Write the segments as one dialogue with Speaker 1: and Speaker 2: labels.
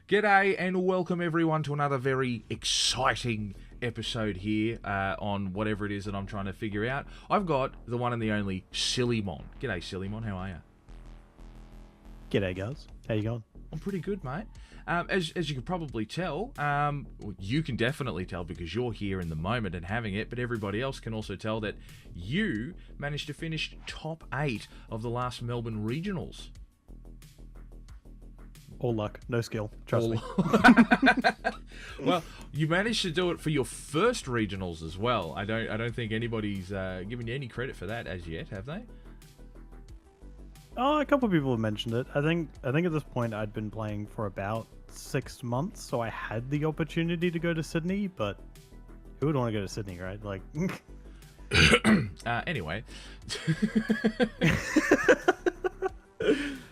Speaker 1: G'day and welcome everyone to another very exciting episode here on whatever it is that I'm trying to figure out. I've got the one and the only Sillymon. G'day Sillymon, how are you?
Speaker 2: G'day guys, how you going?
Speaker 1: I'm pretty good, mate. As you can probably tell, you can definitely tell because you're here in the moment and having it, but everybody else can also tell that you managed to finish top 8 of the last Melbourne Regionals.
Speaker 2: All luck, no skill, trust me.
Speaker 1: Well, you managed to do it for your first regionals as well. I don't think anybody's given you any credit for that as yet, have they?
Speaker 2: Oh, a couple of people have mentioned it. I think at this point I'd been playing for about 6 months, so I had the opportunity to go to Sydney, but who would want to go to Sydney, right? Like,
Speaker 1: anyway.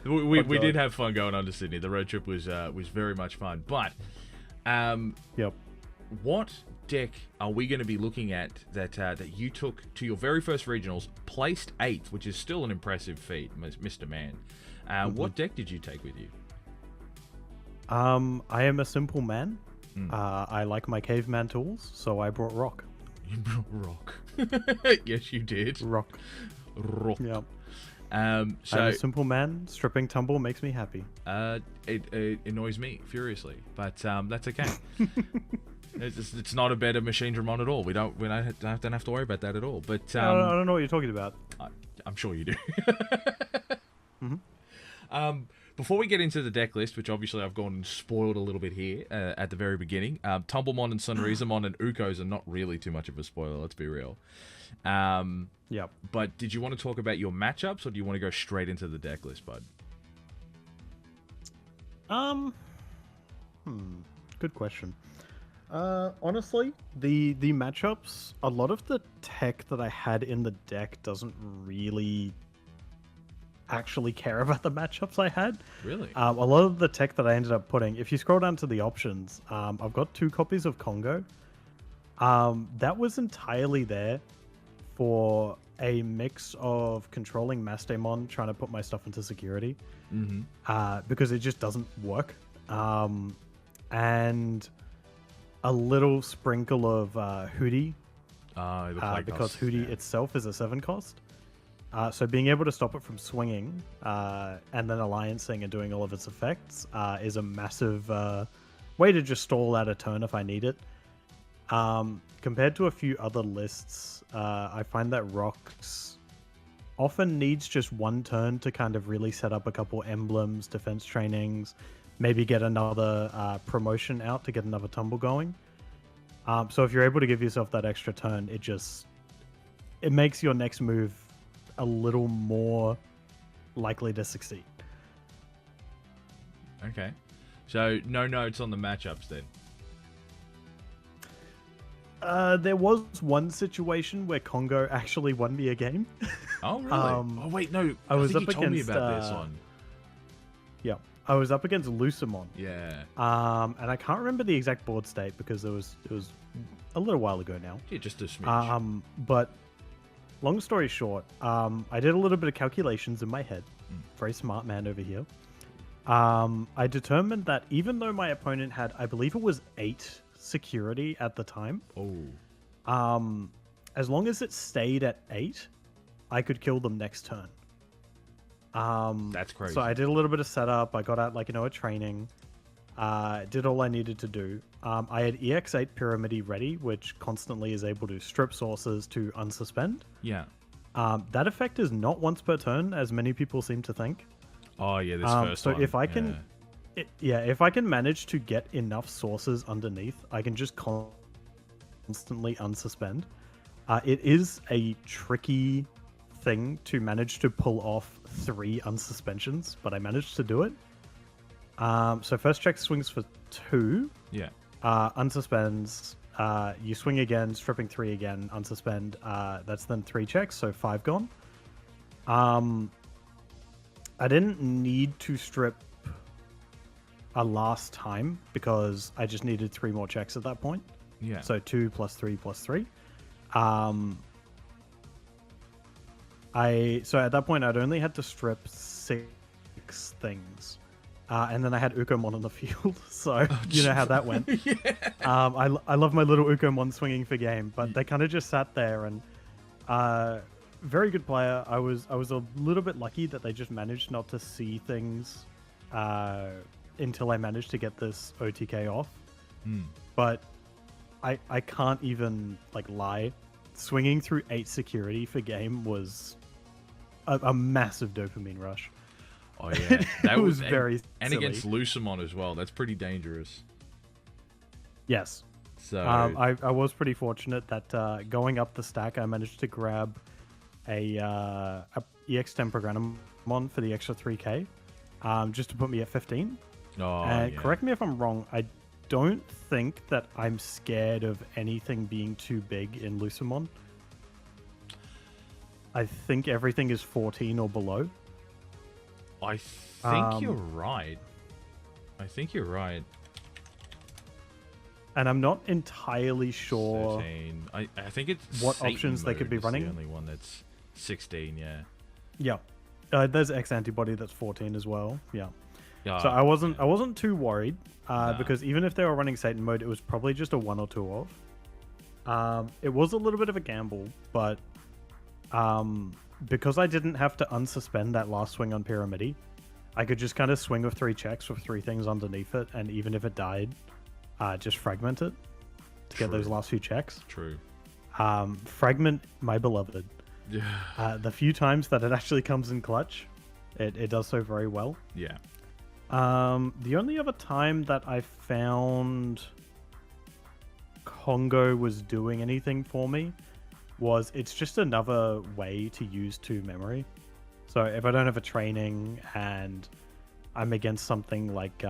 Speaker 1: We did have fun going on to Sydney. The road trip was very much fun. But
Speaker 2: yep.
Speaker 1: What deck are we going to be looking at that you took to your very first regionals, placed 8th, which is still an impressive feat, Mr. Man. What deck did you take with you?
Speaker 2: I am a simple man. I like my caveman tools, so I brought rock.
Speaker 1: You brought rock. Yes, you did.
Speaker 2: Rock.
Speaker 1: Yep. So
Speaker 2: I'm a simple man. Stripping tumble makes me happy.
Speaker 1: It annoys me furiously, but that's okay. It's not a better Magneticdramon at all. We don't have to worry about that at all. But
Speaker 2: I don't know what you're talking about.
Speaker 1: I'm sure you do. Before we get into the deck list, which obviously I've gone and spoiled a little bit here at the very beginning, Tumblemon and Sunrizamon and Ukos are not really too much of a spoiler. Let's be real.
Speaker 2: Yep.
Speaker 1: But did you want to talk about your matchups, or do you want to go straight into the deck list, bud?
Speaker 2: Good question. Honestly, the matchups, a lot of the tech that I had in the deck doesn't really actually care about the matchups I had.
Speaker 1: Really?
Speaker 2: A lot of the tech that I ended up putting, if you scroll down to the options, I've got 2 copies of Congo. That was entirely there for a mix of controlling Mastamon, trying to put my stuff into security, because it just doesn't work, and a little sprinkle of Hootie, because Hootie itself is a 7 cost. So being able to stop it from swinging and then alliancing and doing all of its effects is a massive way to just stall out a turn if I need it. Compared to a few other lists, I find that Rocks often needs just one turn to kind of really set up a couple emblems, defense trainings, maybe get another promotion out to get another tumble going. So if you're able to give yourself that extra turn, it makes your next move a little more likely to succeed.
Speaker 1: Okay. So no notes on the matchups then?
Speaker 2: There was one situation where Congo actually won me a game.
Speaker 1: Oh, really? Oh, wait, no. I
Speaker 2: was
Speaker 1: think
Speaker 2: up
Speaker 1: you told me
Speaker 2: against,
Speaker 1: about this one.
Speaker 2: Yeah. I was up against Lucemon.
Speaker 1: Yeah.
Speaker 2: And I can't remember the exact board state because it was a little while ago now.
Speaker 1: Yeah, just a smidge.
Speaker 2: But long story short, I did a little bit of calculations in my head. Very smart man over here. I determined that even though my opponent had, I believe it was 8 security at the time.
Speaker 1: Oh.
Speaker 2: As long as it stayed at 8, I could kill them next turn.
Speaker 1: That's crazy.
Speaker 2: So I did a little bit of setup. I got out a training. Did all I needed to do. I had EX8 Pyramid ready, which constantly is able to strip sources to unsuspend.
Speaker 1: Yeah.
Speaker 2: That effect is not once per turn, as many people seem to think.
Speaker 1: Oh, yeah, this first one.
Speaker 2: So if I can... if I can manage to get enough sources underneath, I can just constantly unsuspend. It is a tricky thing to manage to pull off 3 unsuspensions, but I managed to do it. So first check swings for 2.
Speaker 1: Yeah.
Speaker 2: Unsuspends. You swing again, stripping 3 again, unsuspend. That's then 3 checks, so 5 gone. I didn't need to strip a last time because I just needed 3 more checks at that point.
Speaker 1: Yeah.
Speaker 2: So 2 plus 3 plus 3. So at that point I'd only had to strip 6 things. And then I had Ukomon on the field, so you know how that went.
Speaker 1: Yeah.
Speaker 2: I love my little Ukomon swinging for game, but they kind of just sat there and very good player. I was a little bit lucky that they just managed not to see things until I managed to get this OTK off. But I can't even like lie. Swinging through 8 security for game was a massive dopamine rush.
Speaker 1: Oh yeah, that
Speaker 2: was very
Speaker 1: and
Speaker 2: silly.
Speaker 1: against Lucemon as well. That's pretty dangerous.
Speaker 2: Yes.
Speaker 1: So
Speaker 2: I was pretty fortunate that going up the stack, I managed to grab a EX10 Programmon for the extra 3k, just to put me at 15.
Speaker 1: Oh, yeah.
Speaker 2: Correct me if I'm wrong. I don't think that I'm scared of anything being too big in Lucemon. I think everything is 14 or below.
Speaker 1: I think you're right. I think you're right.
Speaker 2: And I'm not entirely sure
Speaker 1: 13. I think it's
Speaker 2: what
Speaker 1: Satan
Speaker 2: options they could be
Speaker 1: mode is
Speaker 2: running.
Speaker 1: The only one that's 16, yeah.
Speaker 2: Yeah. There's X antibody that's 14 as well. Yeah.
Speaker 1: Oh,
Speaker 2: So I wasn't too worried because even if they were running Satan mode, it was probably just a 1 or 2 off. It was a little bit of a gamble, but because I didn't have to unsuspend that last swing on Pyramidi, I could just kind of swing with 3 checks with 3 things underneath it, and even if it died, just fragment it to get those last few checks.
Speaker 1: True.
Speaker 2: Fragment, my beloved.
Speaker 1: Yeah.
Speaker 2: The few times that it actually comes in clutch, it does so very well.
Speaker 1: Yeah.
Speaker 2: The only other time that I found Congo was doing anything for me was it's just another way to use 2 memory. So if I don't have a training and I'm against something like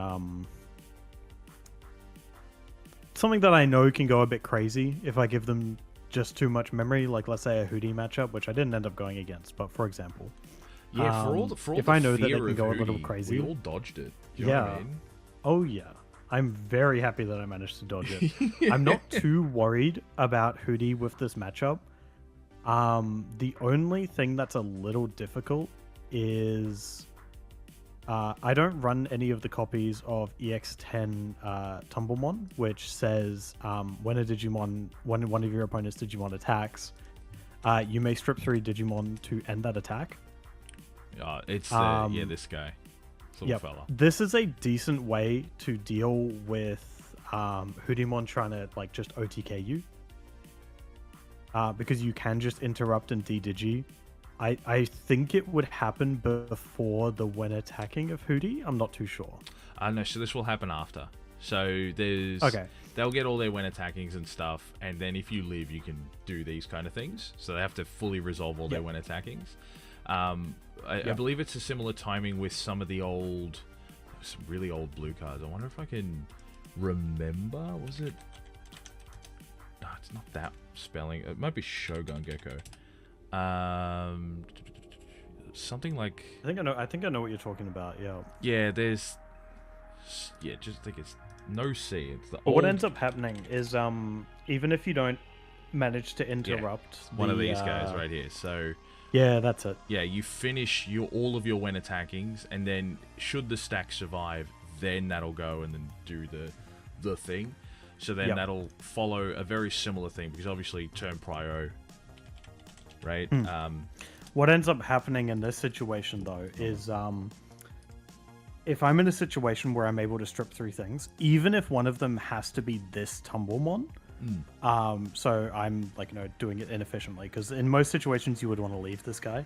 Speaker 2: something that I know can go a bit crazy if I give them just too much memory, like let's say a Hootie matchup, which I didn't end up going against, but for example.
Speaker 1: Yeah, for all the
Speaker 2: if I know that they can go a little crazy.
Speaker 1: We all dodged it. You know what I mean?
Speaker 2: Oh yeah. I'm very happy that I managed to dodge it. I'm not too worried about Hootie with this matchup. The only thing that's a little difficult is I don't run any of the copies of EX10 Tumblemon, which says when one of your opponent's Digimon attacks, you may strip 3 Digimon to end that attack.
Speaker 1: It's this guy. Little fella.
Speaker 2: This is a decent way to deal with Hoodimon trying to like just OTK you. Because you can just interrupt and de-digi. I think it would happen before the when attacking of Hootie. I'm not too sure.
Speaker 1: No, so this will happen after. So there's...
Speaker 2: Okay.
Speaker 1: They'll get all their when attackings and stuff, and then if you live, you can do these kind of things. So they have to fully resolve all their when attackings. I believe it's a similar timing with some of the some really old blue cards. I wonder if I can remember. Was it? No, it's not that spelling. It might be Shogun Gecko. Something like.
Speaker 2: I think I know what you're talking about. Yeah.
Speaker 1: Yeah. There's. Yeah. Just think it's no C. It's the.
Speaker 2: What ends up happening is even if you don't manage to interrupt
Speaker 1: one of these guys right here. So.
Speaker 2: Yeah, that's it.
Speaker 1: Yeah, you finish all of your when attackings, and then should the stack survive, then that'll go and then do the thing. So then that'll follow a very similar thing, because obviously turn prio, right?
Speaker 2: What ends up happening in this situation though is if I'm in a situation where I'm able to strip 3 things, even if one of them has to be this Tumblemon, so I'm like doing it inefficiently, because in most situations you would want to leave this guy.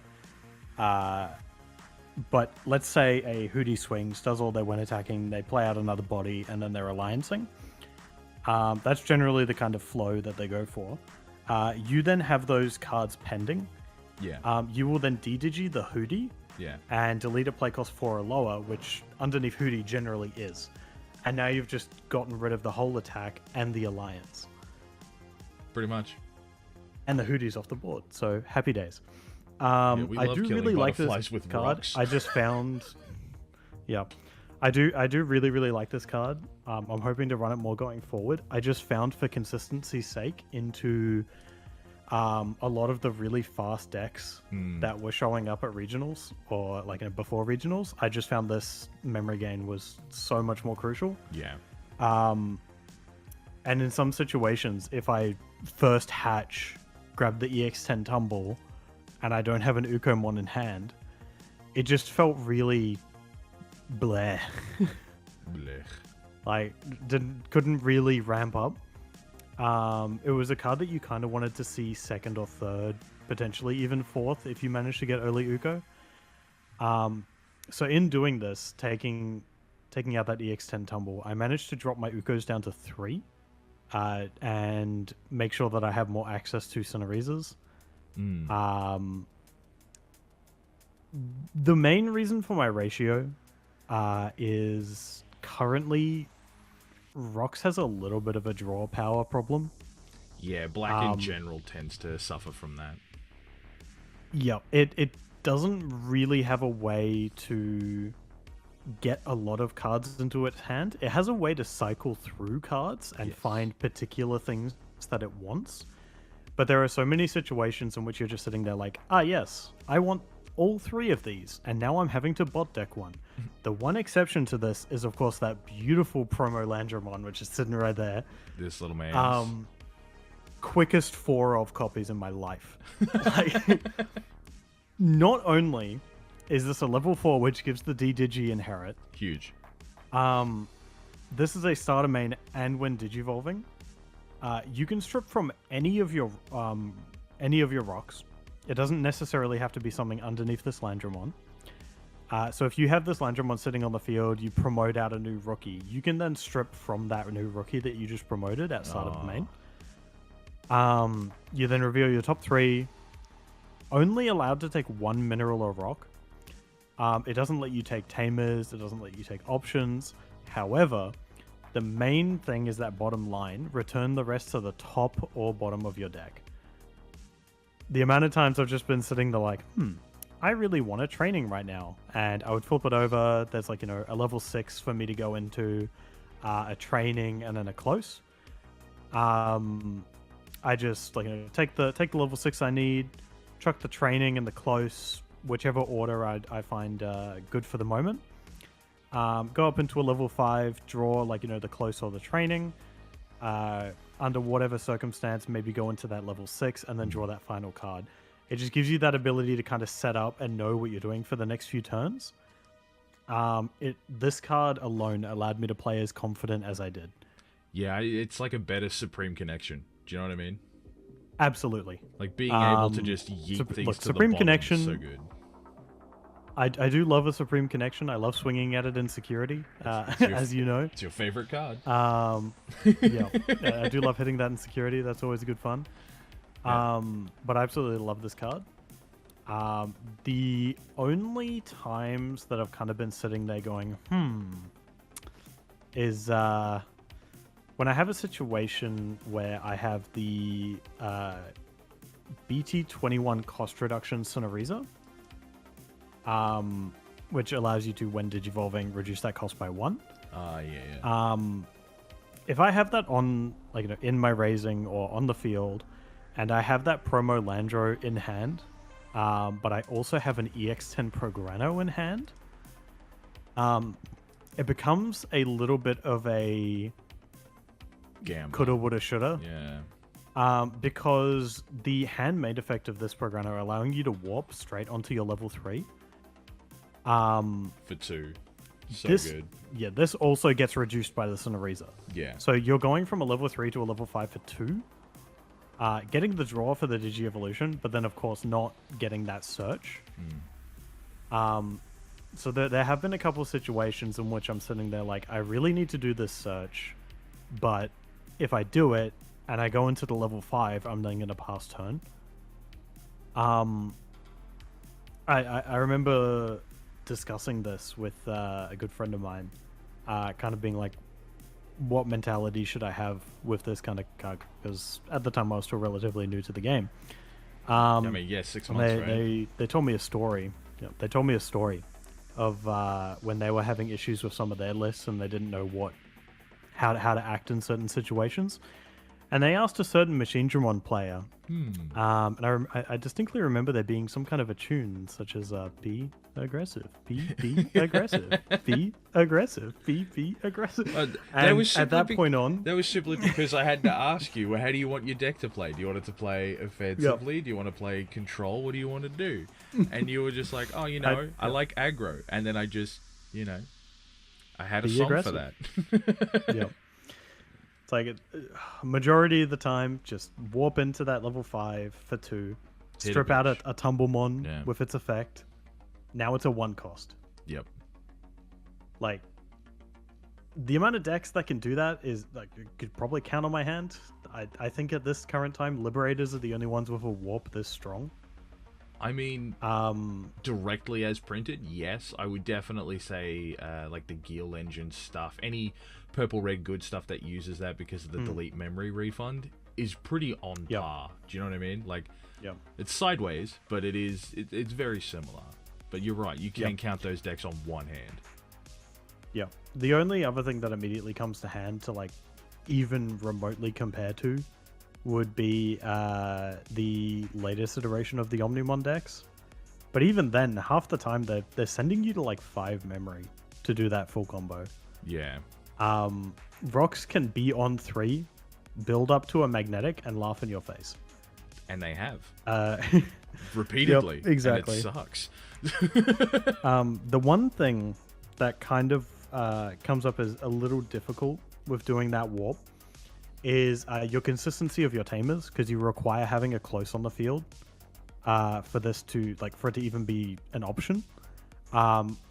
Speaker 2: But let's say a Hootie swings, does all their when attacking, they play out another body, and then they're alliancing. That's generally the kind of flow that they go for. You then have those cards pending.
Speaker 1: Yeah.
Speaker 2: You will then de-digi the Hootie.
Speaker 1: Yeah.
Speaker 2: And delete a play cost 4 or lower, which underneath Hootie generally is. And now you've just gotten rid of the whole attack and the alliance.
Speaker 1: Pretty much.
Speaker 2: And the Hootie's off the board, so happy days.
Speaker 1: I
Speaker 2: do really like this
Speaker 1: with
Speaker 2: card.
Speaker 1: rocks.
Speaker 2: I just found, I do really like this card. I'm hoping to run it more going forward. I just found, for consistency's sake, into a lot of the really fast decks that were showing up at regionals or like before regionals, I just found this memory gain was so much more crucial.
Speaker 1: Yeah.
Speaker 2: And in some situations, if I first hatch, grab the EX10 tumble, and I don't have an Ukomon in hand, it just felt really bleh.
Speaker 1: Blech.
Speaker 2: Like, couldn't really ramp up. It was a card that you kind of wanted to see second or third, potentially even fourth if you managed to get early Uko. So in doing this, taking out that EX10 tumble, I managed to drop my Ukos down to 3 and make sure that I have more access to Cinerizas. The main reason for my ratio is currently Rox has a little bit of a draw power problem.
Speaker 1: Yeah, black in general tends to suffer from that.
Speaker 2: Yeah, it doesn't really have a way to get a lot of cards into its hand. It has a way to cycle through cards and find particular things that it wants. But there are so many situations in which you're just sitting there like, yes, I want all 3 of these, and now I'm having to bot deck one. The one exception to this is, of course, that beautiful promo Landramon, which is sitting right there.
Speaker 1: This little man.
Speaker 2: Quickest 4 of copies in my life. Like, not only is this a level 4, which gives the D-Digi inherit.
Speaker 1: Huge.
Speaker 2: This is a starter main, and when digivolving, you can strip from any of your rocks. It doesn't necessarily have to be something underneath this Landramon. So if you have this Landramon sitting on the field, you promote out a new rookie. You can then strip from that new rookie that you just promoted at start of the main. You then reveal your top 3. Only allowed to take 1 mineral or rock. It doesn't let you take tamers. It doesn't let you take options. However, the main thing is that bottom line. Return the rest to the top or bottom of your deck. The amount of times I've just been sitting there like, I really want a training right now. And I would flip it over. There's like, a level 6 for me to go into, a training, and then a close. I just take the level 6 I need, chuck the training and the close, whichever order I find good for the moment. Go up into a level 5, draw the close or the training. Under whatever circumstance, maybe go into that level 6 and then draw that final card. It just gives you that ability to kind of set up and know what you're doing for the next few turns. This card alone allowed me to play as confident as I did.
Speaker 1: Yeah, it's like a better Supreme Connection. Do you know what I mean?
Speaker 2: Absolutely.
Speaker 1: Like being able to just yeet things to
Speaker 2: Supreme
Speaker 1: the bottom
Speaker 2: Connection,
Speaker 1: is so good.
Speaker 2: I do love a Supreme Connection. I love swinging at it in security, as you know.
Speaker 1: It's your favorite card.
Speaker 2: Yeah, I do love hitting that in security. That's always good fun.
Speaker 1: Yeah.
Speaker 2: But I absolutely love this card. The only times that I've kind of been sitting there going, is when I have a situation where I have the BT21 cost reduction Sonoriza, which allows you to, when digivolving, reduce that cost by 1.
Speaker 1: Yeah.
Speaker 2: If I have that on, in my raising or on the field, and I have that promo Landro in hand, but I also have an EX10 Prograno in hand, it becomes a little bit of a
Speaker 1: gamble.
Speaker 2: Coulda, woulda, shoulda.
Speaker 1: Yeah.
Speaker 2: Because the handmade effect of this Prograno allowing you to warp straight onto your level 3.
Speaker 1: For 2. So good.
Speaker 2: Yeah, this also gets reduced by the Sonoriza.
Speaker 1: Yeah.
Speaker 2: So you're going from a level 3 to a level 5 for 2. Getting the draw for the Digi-Evolution, but then of course not getting that search. So there have been a couple of situations in which I'm sitting there like, I really need to do this search, but if I do it and I go into the level 5, I'm then going to pass turn. I remember discussing this with a good friend of mine, kind of being like, what mentality should I have with this kind of card? Because at the time I was still relatively new to the game.
Speaker 1: 6 months, right?
Speaker 2: They told me a story. They told me a story of when they were having issues with some of their lists and they didn't know how to act in certain situations. And they asked a certain Magneticdramon player.
Speaker 1: Hmm.
Speaker 2: And I distinctly remember there being some kind of a tune, such as "Be aggressive, be aggressive, be aggressive, be aggressive." And at that point on,
Speaker 1: that was simply because I had to ask you, well, how do you want your deck to play? Do you want it to play offensively?
Speaker 2: Yep.
Speaker 1: Do you want to play control? What do you want to do? And you were just like, oh, I like aggro. And then I just, I had a song for that.
Speaker 2: Yep. It's like majority of the time, just warp into that level 5 for 2, strip out a Tumblemon with its effect. Now it's a 1 cost.
Speaker 1: Yep.
Speaker 2: Like, the amount of decks that can do that is, like, you could probably count on my hand. I think at this current time, Liberators are the only ones with a warp this strong.
Speaker 1: I mean, directly as printed, yes. I would definitely say, like the Geel Engine stuff, any purple red good stuff that uses that because of the delete memory refund is pretty on par. Do you know what I mean? Like, it's sideways, but it's very similar. But you're right, you can count those decks on one hand.
Speaker 2: Yeah. The only other thing that immediately comes to hand to, like, even remotely compare to would be the latest iteration of the Omnimon decks. But even then, half the time they're sending you to like 5 memory to do that full combo.
Speaker 1: Yeah.
Speaker 2: Rocks can be on 3, build up to a magnetic, and laugh in your face.
Speaker 1: And they have. Repeatedly.
Speaker 2: Yep, exactly.
Speaker 1: And it sucks.
Speaker 2: The one thing that kind of comes up as a little difficult with doing that warp is your consistency of your tamers, because you require having a close on the field for this to, like, for it to even be an option.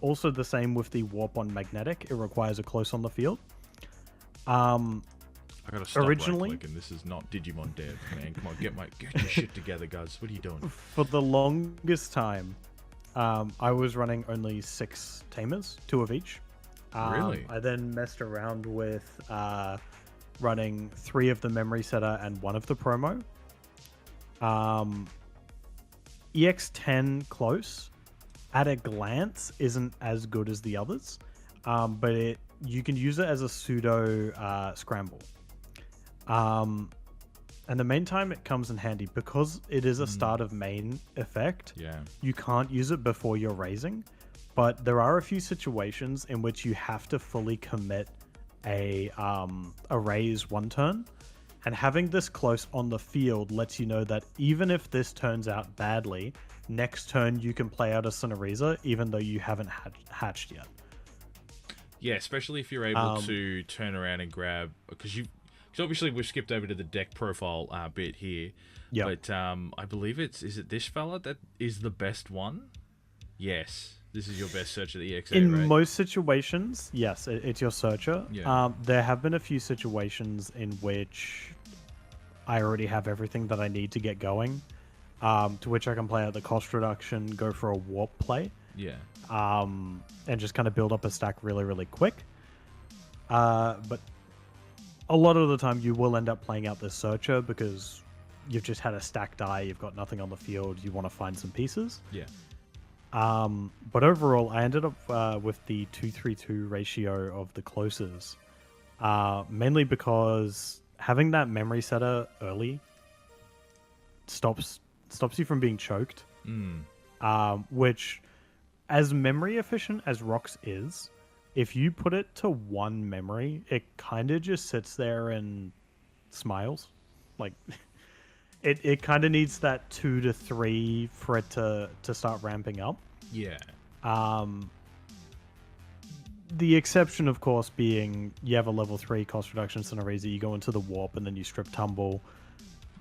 Speaker 2: Also the same with the warp on magnetic, it requires a close on the field.
Speaker 1: I gotta stop
Speaker 2: originally,
Speaker 1: right-clicking. This is not Digimon Dev, man. Come on, get your shit together, guys. What are you doing?
Speaker 2: For the longest time, I was running only 6 tamers, 2 of each.
Speaker 1: Really?
Speaker 2: I then messed around with running 3 of the memory setter and 1 of the promo. EX10 close at a glance isn't as good as the others, but you can use it as a pseudo scramble. And the main time it comes in handy, because it is a start of main effect.
Speaker 1: Yeah.
Speaker 2: You can't use it before you're raising, but there are a few situations in which you have to fully commit a raise 1 turn, and having this close on the field lets you know that even if this turns out badly, next turn you can play out a Cinereza even though you haven't hatched yet.
Speaker 1: Yeah, especially if you're able to turn around and grab, because obviously we've skipped over to the deck profile bit here. Yeah. But I believe is it this fella that is the best one? Yes. This is your best searcher, the EXA,
Speaker 2: in
Speaker 1: right?
Speaker 2: most situations, yes, it's your searcher.
Speaker 1: Yeah.
Speaker 2: There have been a few situations in which I already have everything that I need to get going, to which I can play out the cost reduction, go for a warp play.
Speaker 1: Yeah.
Speaker 2: And just kind of build up a stack really, really quick. But a lot of the time you will end up playing out this searcher because you've just had a stack die, you've got nothing on the field, you want to find some pieces.
Speaker 1: Yeah.
Speaker 2: But overall, I ended up with the 2-3-2 ratio of the closes, mainly because having that memory setter early stops you from being choked. Which, as memory efficient as Rocks is, if you put it to 1 memory, it kind of just sits there and smiles. Like, it kind of needs that 2 to 3 for it to start ramping up.
Speaker 1: Yeah.
Speaker 2: The exception, of course, being you have a level 3 cost reduction Cinereza, you go into the warp and then you strip tumble.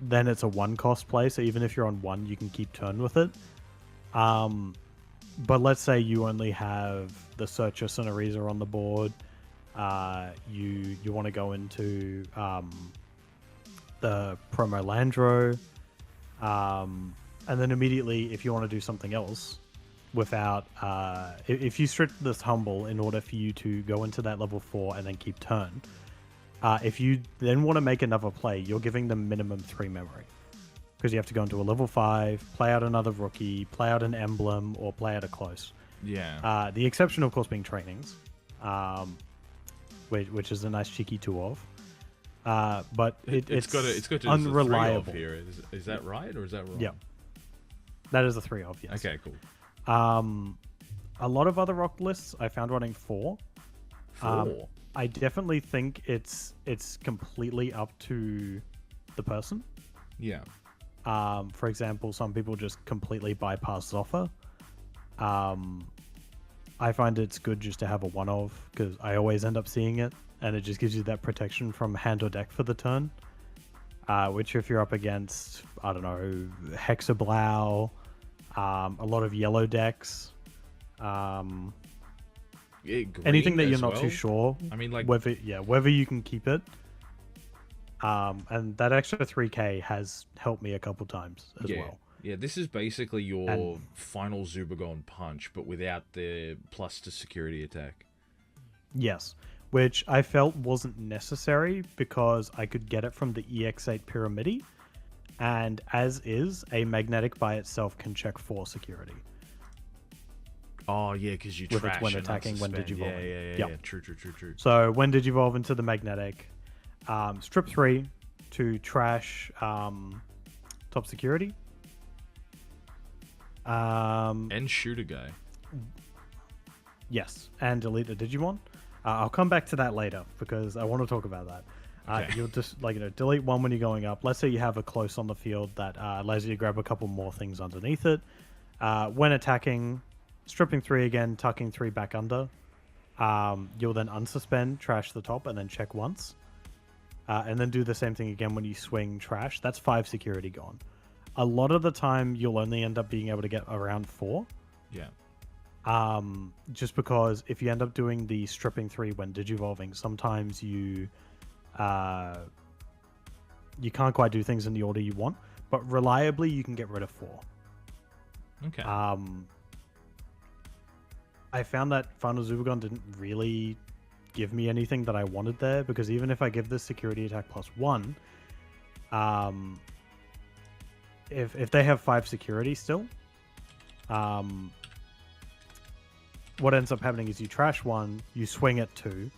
Speaker 2: Then it's a 1 cost play, so even if you're on 1, you can keep turn with it. But let's say you only have the Searcher Cinereza on the board. You want to go into the Promo Landro. And then immediately, if you want to do something else, without if you strip this Humble in order for you to go into that level 4 and then keep turn, if you then want to make another play, you're giving them minimum 3 memory. Because you have to go into a level 5, play out another rookie, play out an emblem, or play out a close.
Speaker 1: Yeah.
Speaker 2: The exception, of course, being trainings, which is a nice cheeky 2 of. But it's
Speaker 1: got to
Speaker 2: unreliable
Speaker 1: here. Is that right or is that wrong?
Speaker 2: Yeah, that is a 3 of, yes.
Speaker 1: Okay, cool.
Speaker 2: A lot of other rock lists I found running 4.
Speaker 1: 4.
Speaker 2: I definitely think it's completely up to the person.
Speaker 1: Yeah.
Speaker 2: For example, some people just completely bypass Zoffa. I find it's good just to have a 1 of, because I always end up seeing it, and it just gives you that protection from hand or deck for the turn. Which if you're up against, I don't know, Hexablow, a lot of yellow decks, anything that you're not too sure.
Speaker 1: I mean, like
Speaker 2: whether you can keep it. And that extra 3k has helped me a couple times as well.
Speaker 1: Yeah, this is basically your final Zubagon punch, but without the plus to security attack.
Speaker 2: Yes, which I felt wasn't necessary because I could get it from the EX8 Pyramidi, and as is, a magnetic by itself can check 4 security.
Speaker 1: Oh, yeah, because you trash
Speaker 2: when attacking, when Digivolving.
Speaker 1: Yeah. True.
Speaker 2: So when Digivolve into the magnetic, strip 3 to trash top security.
Speaker 1: And shoot a guy.
Speaker 2: Yes, and delete the Digimon. I'll come back to that later because I want to talk about that.
Speaker 1: Okay.
Speaker 2: You'll just delete 1 when you're going up. Let's say you have a close on the field that allows you to grab a couple more things underneath it. When attacking, stripping 3 again, tucking 3 back under. You'll then unsuspend, trash the top, and then check once. And then do the same thing again when you swing trash. That's 5 security gone. A lot of the time, you'll only end up being able to get around 4.
Speaker 1: Yeah.
Speaker 2: Just because if you end up doing the stripping 3 when Digivolving, sometimes you can't quite do things in the order you want. But reliably, you can get rid of 4.
Speaker 1: Okay.
Speaker 2: I found that Final Zubagon didn't really give me anything that I wanted there, because even if I give this security attack +1, if they have 5 security still, what ends up happening is you trash 1, you swing at 2,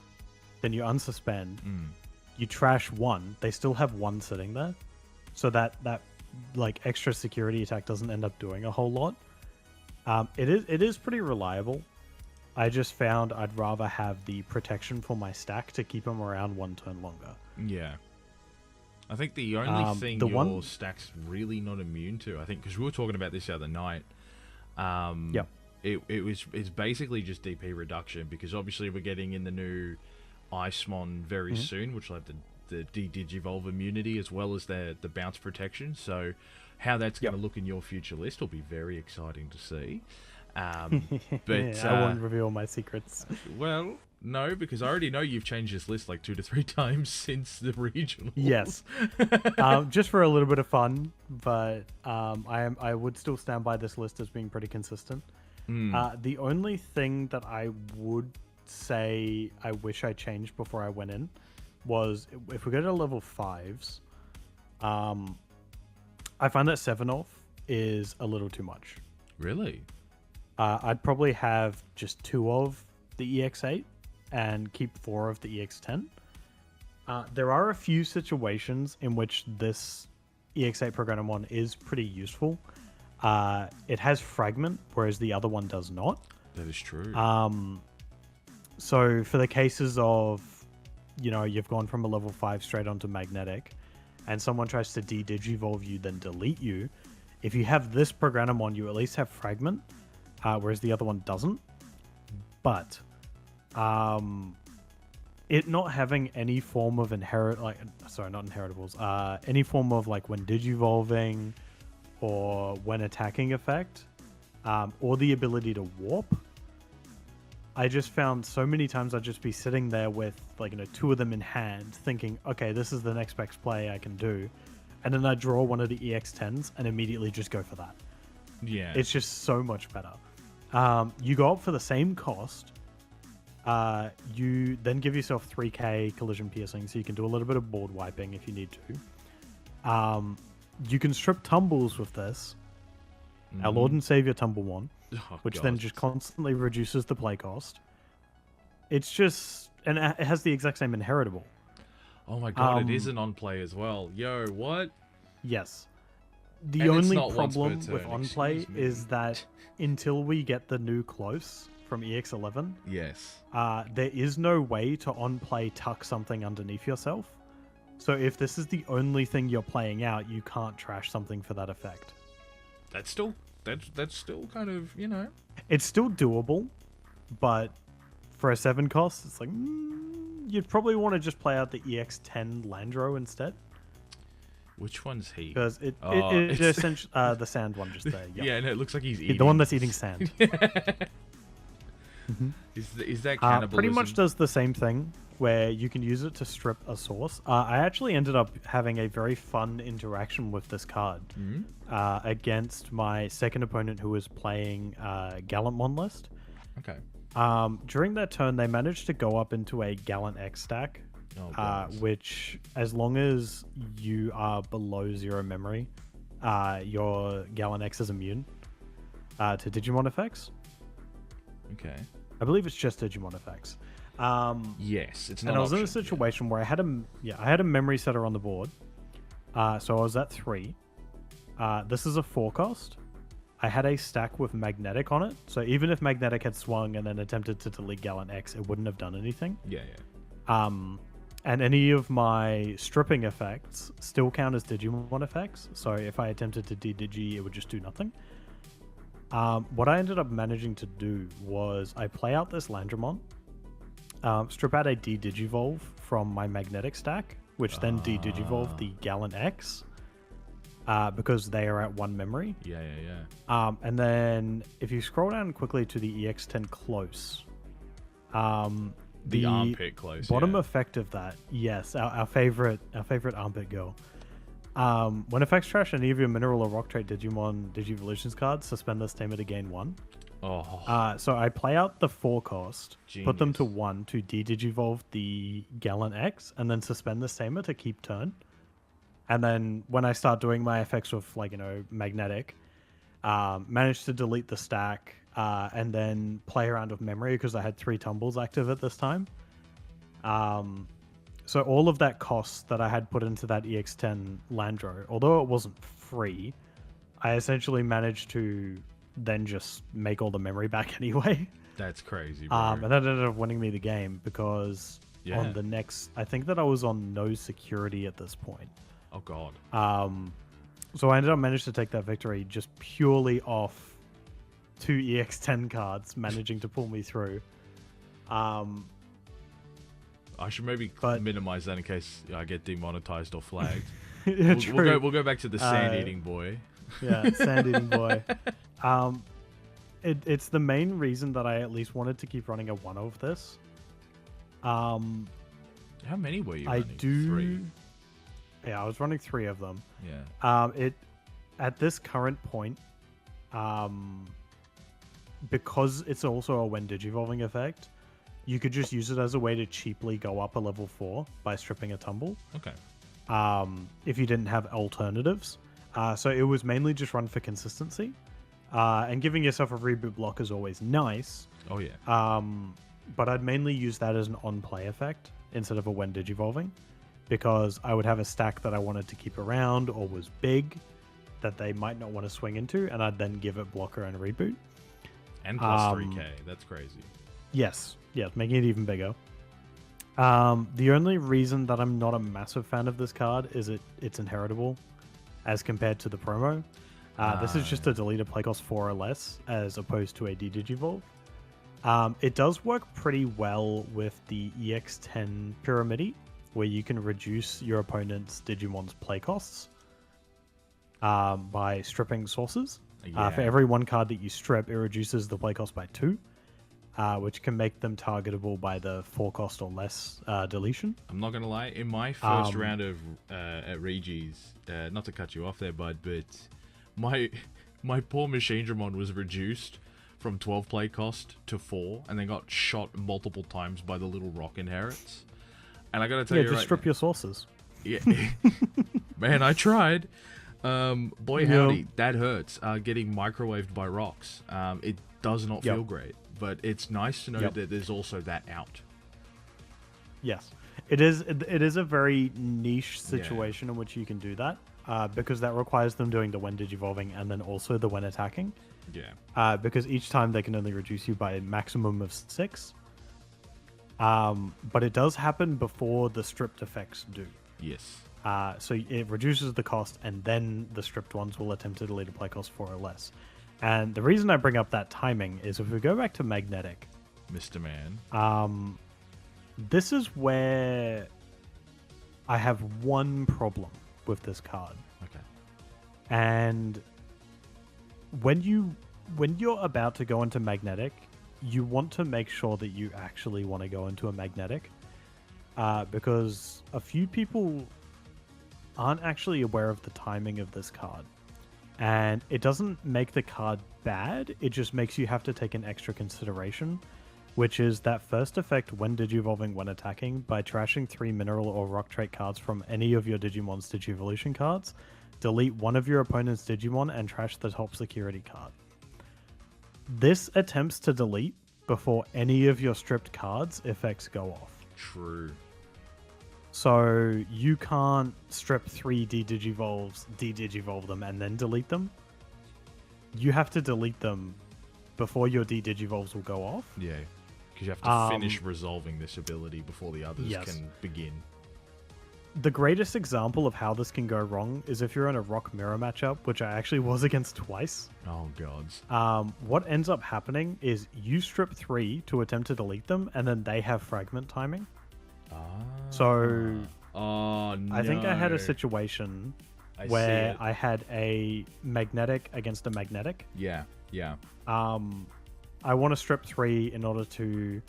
Speaker 2: then you unsuspend, you trash 1, they still have 1 sitting there, so that like extra security attack doesn't end up doing a whole lot. It is pretty reliable. I just found I'd rather have the protection for my stack to keep them around 1 turn longer.
Speaker 1: Yeah. I think the only thing your stack's really not immune to, I think, because we were talking about this the other night, it's basically just DP reduction, because obviously we're getting in the new Icemon very soon, which will have the de-digivolve immunity as well as the bounce protection. So how that's going to look in your future list will be very exciting to see. But
Speaker 2: I won't reveal my secrets.
Speaker 1: Well, no, because I already know you've changed this list like 2 to 3 times since the regional.
Speaker 2: Yes, just for a little bit of fun, but I would still stand by this list as being pretty consistent. The only thing that I would say I wish I changed before I went in was if we go to level 5s, I find that 7 off is a little too much.
Speaker 1: Really?
Speaker 2: I'd probably have just 2 of the EX8 and keep 4 of the EX10. There are a few situations in which this EX8 Programmon is pretty useful. It has Fragment, whereas the other one does not.
Speaker 1: That is true.
Speaker 2: So for the cases of, you've gone from a level 5 straight onto Magnetic, and someone tries to de-digivolve you, then delete you, if you have this Programmon, you at least have Fragment, whereas the other one doesn't. But it not having any form of any form of like when Digivolving or when attacking effect, or the ability to warp, I just found so many times I'd just be sitting there with 2 of them in hand, thinking, okay, this is the next best play I can do, and then I draw one of the EX10s and immediately just go for that.
Speaker 1: Yeah,
Speaker 2: it's just so much better. You go up for the same cost. You then give yourself 3k collision piercing, so you can do a little bit of board wiping if you need to. You can strip tumbles with this. Our Lord and Savior Tumblemon, which then just constantly reduces the play cost. It's just, and it has the exact same inheritable.
Speaker 1: Oh my god, it is an on-play as well. Yo, what?
Speaker 2: Yes. The
Speaker 1: And it's
Speaker 2: only
Speaker 1: not once per
Speaker 2: problem
Speaker 1: turn,
Speaker 2: with on-play
Speaker 1: excuse me.
Speaker 2: is that until we get the new close from EX11,
Speaker 1: Yes.
Speaker 2: there is no way to on-play tuck something underneath yourself. So if this is the only thing you're playing out, you can't trash something for that effect.
Speaker 1: That's still kind of, you know.
Speaker 2: It's still doable, but for a 7 cost, it's like you'd probably want to just play out the EX10 Landro instead.
Speaker 1: Which one's he?
Speaker 2: Because it
Speaker 1: it's
Speaker 2: essentially the sand one just there. Yep.
Speaker 1: Yeah, and it looks like he's eating.
Speaker 2: The one that's eating sand.
Speaker 1: Is that cannibalism?
Speaker 2: Pretty much does the same thing, where you can use it to strip a source. I actually ended up having a very fun interaction with this card against my second opponent who was playing Gallantmon list.
Speaker 1: Okay.
Speaker 2: During that turn, they managed to go up into a Gallant X stack, which, as long as you are below 0 memory, your Gallant X is immune to Digimon effects.
Speaker 1: Okay.
Speaker 2: I believe it's just Digimon effects.
Speaker 1: Yes, it's not.
Speaker 2: And I was in a situation where I had a memory setter on the board, so I was at 3. This is a 4 cost. I had a stack with Magnetic on it, so even if Magnetic had swung and then attempted to delete Gallant X, it wouldn't have done anything.
Speaker 1: Yeah.
Speaker 2: And any of my stripping effects still count as Digimon effects, so if I attempted to de-digi, it would just do nothing. What I ended up managing to do was I play out this Landramon, strip out a de-digivolve from my Magnetic stack, which then de-digivolve the Gallant X, because they are at 1 memory.
Speaker 1: Yeah.
Speaker 2: And then if you scroll down quickly to the EX10 close,
Speaker 1: the armpit close.
Speaker 2: Bottom effect of that, yes, our favorite armpit girl. When effects trash any of your mineral or rock trait Digimon Digivolutions cards, suspend this tamer to gain 1. So I play out the 4 cost, put them to 1 to de-digivolve the Gallant X, and then suspend this tamer to keep turn. And then when I start doing my effects with, Magnetic, manage to delete the stack, and then play around with memory because I had 3 tumbles active at this time. So all of that cost that I had put into that EX10 Landro, although it wasn't free, I essentially managed to then just make all the memory back anyway.
Speaker 1: That's crazy, bro.
Speaker 2: And that ended up winning me the game because on the next... I think that I was on no security at this point.
Speaker 1: Oh, God.
Speaker 2: So I ended up managing to take that victory just purely off 2 EX10 cards, managing to pull me through.
Speaker 1: I should maybe minimize that in case I get demonetized or flagged. We'll go back to the sand-eating boy.
Speaker 2: Yeah, sand-eating boy. It's the main reason that I at least wanted to keep running a 1 of this.
Speaker 1: How many were you running? 3?
Speaker 2: Yeah, I was running 3 of them.
Speaker 1: Yeah.
Speaker 2: At this current point, because it's also a when digivolving effect, you could just use it as a way to cheaply go up a level 4 by stripping a tumble.
Speaker 1: Okay.
Speaker 2: If you didn't have alternatives. So it was mainly just run for consistency. And giving yourself a reboot block is always nice.
Speaker 1: Oh, yeah.
Speaker 2: But I'd mainly use that as an on-play effect instead of a when digivolving, because I would have a stack that I wanted to keep around or was big that they might not want to swing into, and I'd then give it blocker and reboot.
Speaker 1: And plus 3k. That's crazy.
Speaker 2: Yes, making it even bigger. The only reason that I'm not a massive fan of this card is it's inheritable as compared to the promo. This is just a delete a play cost 4 or less as opposed to a de-digivolve. It does work pretty well with the EX10 Pyramidi, where you can reduce your opponent's Digimon's play costs by stripping sources.
Speaker 1: Yeah.
Speaker 2: For every 1 card that you strip, it reduces the play cost by 2. Which can make them targetable by the 4 cost or less deletion.
Speaker 1: I'm not going to lie. In my first round of at Regi's, not to cut you off there, bud, but my poor Machinedramon was reduced from 12 play cost to 4, and then got shot multiple times by the little rock inherits. And I got to tell you
Speaker 2: just strip your sources.
Speaker 1: Yeah. Man, I tried. Boy howdy, that hurts. Getting microwaved by rocks. It does not feel great. But it's nice to know that there's also that out.
Speaker 2: Yes. It is a very niche situation in which you can do that, because that requires them doing the when digivolving and then also the when attacking.
Speaker 1: Yeah.
Speaker 2: Because each time they can only reduce you by a maximum of 6. But it does happen before the stripped effects do.
Speaker 1: Yes.
Speaker 2: So it reduces the cost, and then the stripped ones will attempt to delete a play cost 4 or less. And the reason I bring up that timing is if we go back to Magnetic,
Speaker 1: Mr. Man.
Speaker 2: This is where I have one problem with this card.
Speaker 1: Okay.
Speaker 2: And when you're about to go into Magnetic, you want to make sure that you actually want to go into a Magnetic, because a few people aren't actually aware of the timing of this card. And it doesn't make the card bad, it just makes you have to take an extra consideration, which is that first effect when digivolving when attacking by trashing 3 mineral or rock trait cards from any of your Digimon's Digivolution cards. Delete one of your opponent's Digimon and trash the top security card. This attempts to delete before any of your stripped cards effects go off.
Speaker 1: True.
Speaker 2: So you can't strip 3 de-digivolve them, and then delete them. You have to delete them before your de-digivolves will go off.
Speaker 1: Yeah. Because you have to finish resolving this ability before the others can begin.
Speaker 2: The greatest example of how this can go wrong is if you're in a Rock Mirror matchup, which I actually was against twice.
Speaker 1: Oh, gods.
Speaker 2: What ends up happening is you strip 3 to attempt to delete them, and then they have fragment timing. So...
Speaker 1: Oh, no.
Speaker 2: I think I had a situation where I had a Magnetic against a Magnetic.
Speaker 1: Yeah, yeah.
Speaker 2: I want to strip 3 in order to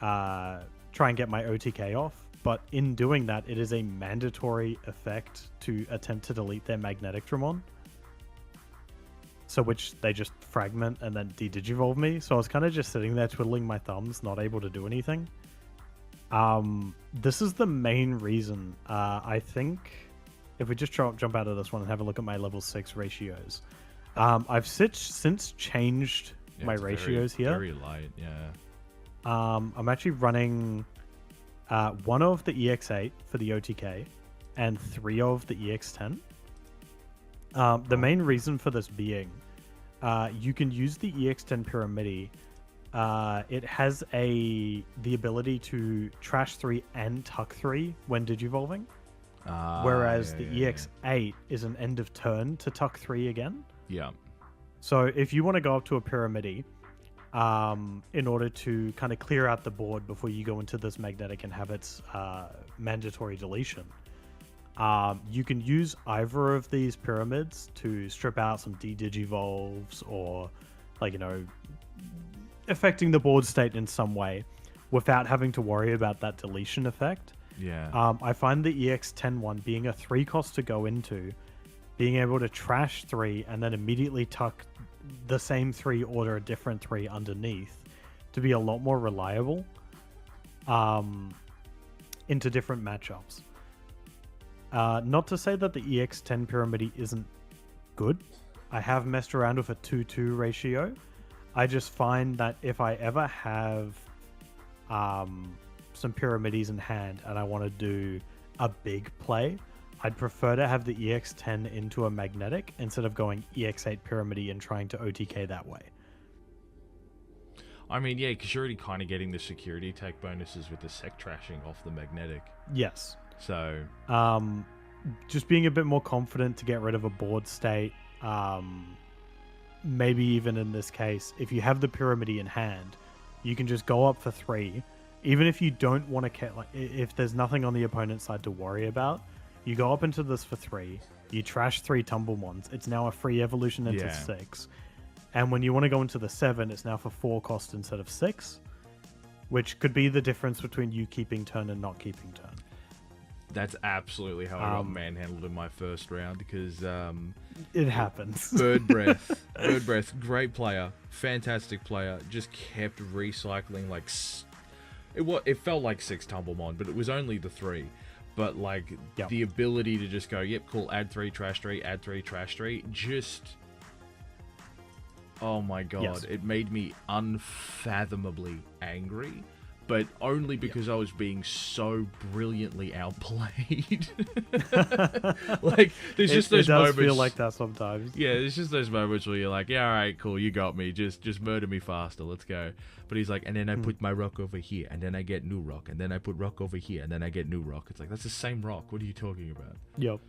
Speaker 2: try and get my OTK off, but in doing that, it is a mandatory effect to attempt to delete their Magneticdramon. So which they just fragment and then de-digivolve me. So I was kind of just sitting there twiddling my thumbs, not able to do anything. This is the main reason. I think if we just jump out of this one and have a look at my level 6 ratios, I've since changed my ratios here.
Speaker 1: Very light, yeah.
Speaker 2: I'm actually running 1 of the EX8 for the OTK and 3 of the EX10. The main reason for this being, you can use the EX10 Pyramidi. It has the ability to trash 3 and tuck 3 when digivolving, whereas the EX8 is an end of turn to tuck 3 again.
Speaker 1: Yeah.
Speaker 2: So if you want to go up to a Pyramidi, in order to kind of clear out the board before you go into this Magnetic and have its mandatory deletion, you can use either of these pyramids to strip out some de-digivolves or, like, you know, affecting the board state in some way without having to worry about that deletion effect.
Speaker 1: Yeah.
Speaker 2: I find the EX10 one being a 3 cost to go into, being able to trash 3 and then immediately tuck the same 3 or a different 3 underneath to be a lot more reliable into different matchups. Not to say that the EX10 Pyramidi isn't good. I have messed around with a 2-2 ratio. I just find that if I ever have some Pyramides in hand and I want to do a big play, I'd prefer to have the EX10 into a Magnetic instead of going EX8 Pyramidi and trying to OTK that way.
Speaker 1: I mean, yeah, because you're already kind of getting the security tech bonuses with the sec trashing off the Magnetic.
Speaker 2: Yes.
Speaker 1: So...
Speaker 2: just being a bit more confident to get rid of a board state. Maybe even in this case, if you have the Pyramidi in hand, you can just go up for 3. Even if you don't want to, like, if there's nothing on the opponent's side to worry about, you go up into this for 3. You trash 3 Tumblemons. It's now a free evolution into 6. And when you want to go into the 7, it's now for 4 cost instead of 6, which could be the difference between you keeping turn and not keeping turn.
Speaker 1: That's absolutely how I got manhandled in my first round because...
Speaker 2: it happens.
Speaker 1: Bird Breath, great player, fantastic player, just kept recycling like... It felt like 6 Tumblemon, but it was only the 3. But like the ability to just go, yep, cool, add 3, trash 3, add 3, trash 3, just... Oh my god, It made me unfathomably angry. but only because I was being so brilliantly outplayed. Like, there's just those moments.
Speaker 2: It does feel like that sometimes.
Speaker 1: Yeah, there's just those moments where you're like, yeah, all right, cool, you got me. Just murder me faster. Let's go. But he's like, and then I put my rock over here, and then I get new rock, and then I put rock over here, and then I get new rock. It's like, that's the same rock. What are you talking about?
Speaker 2: Yep.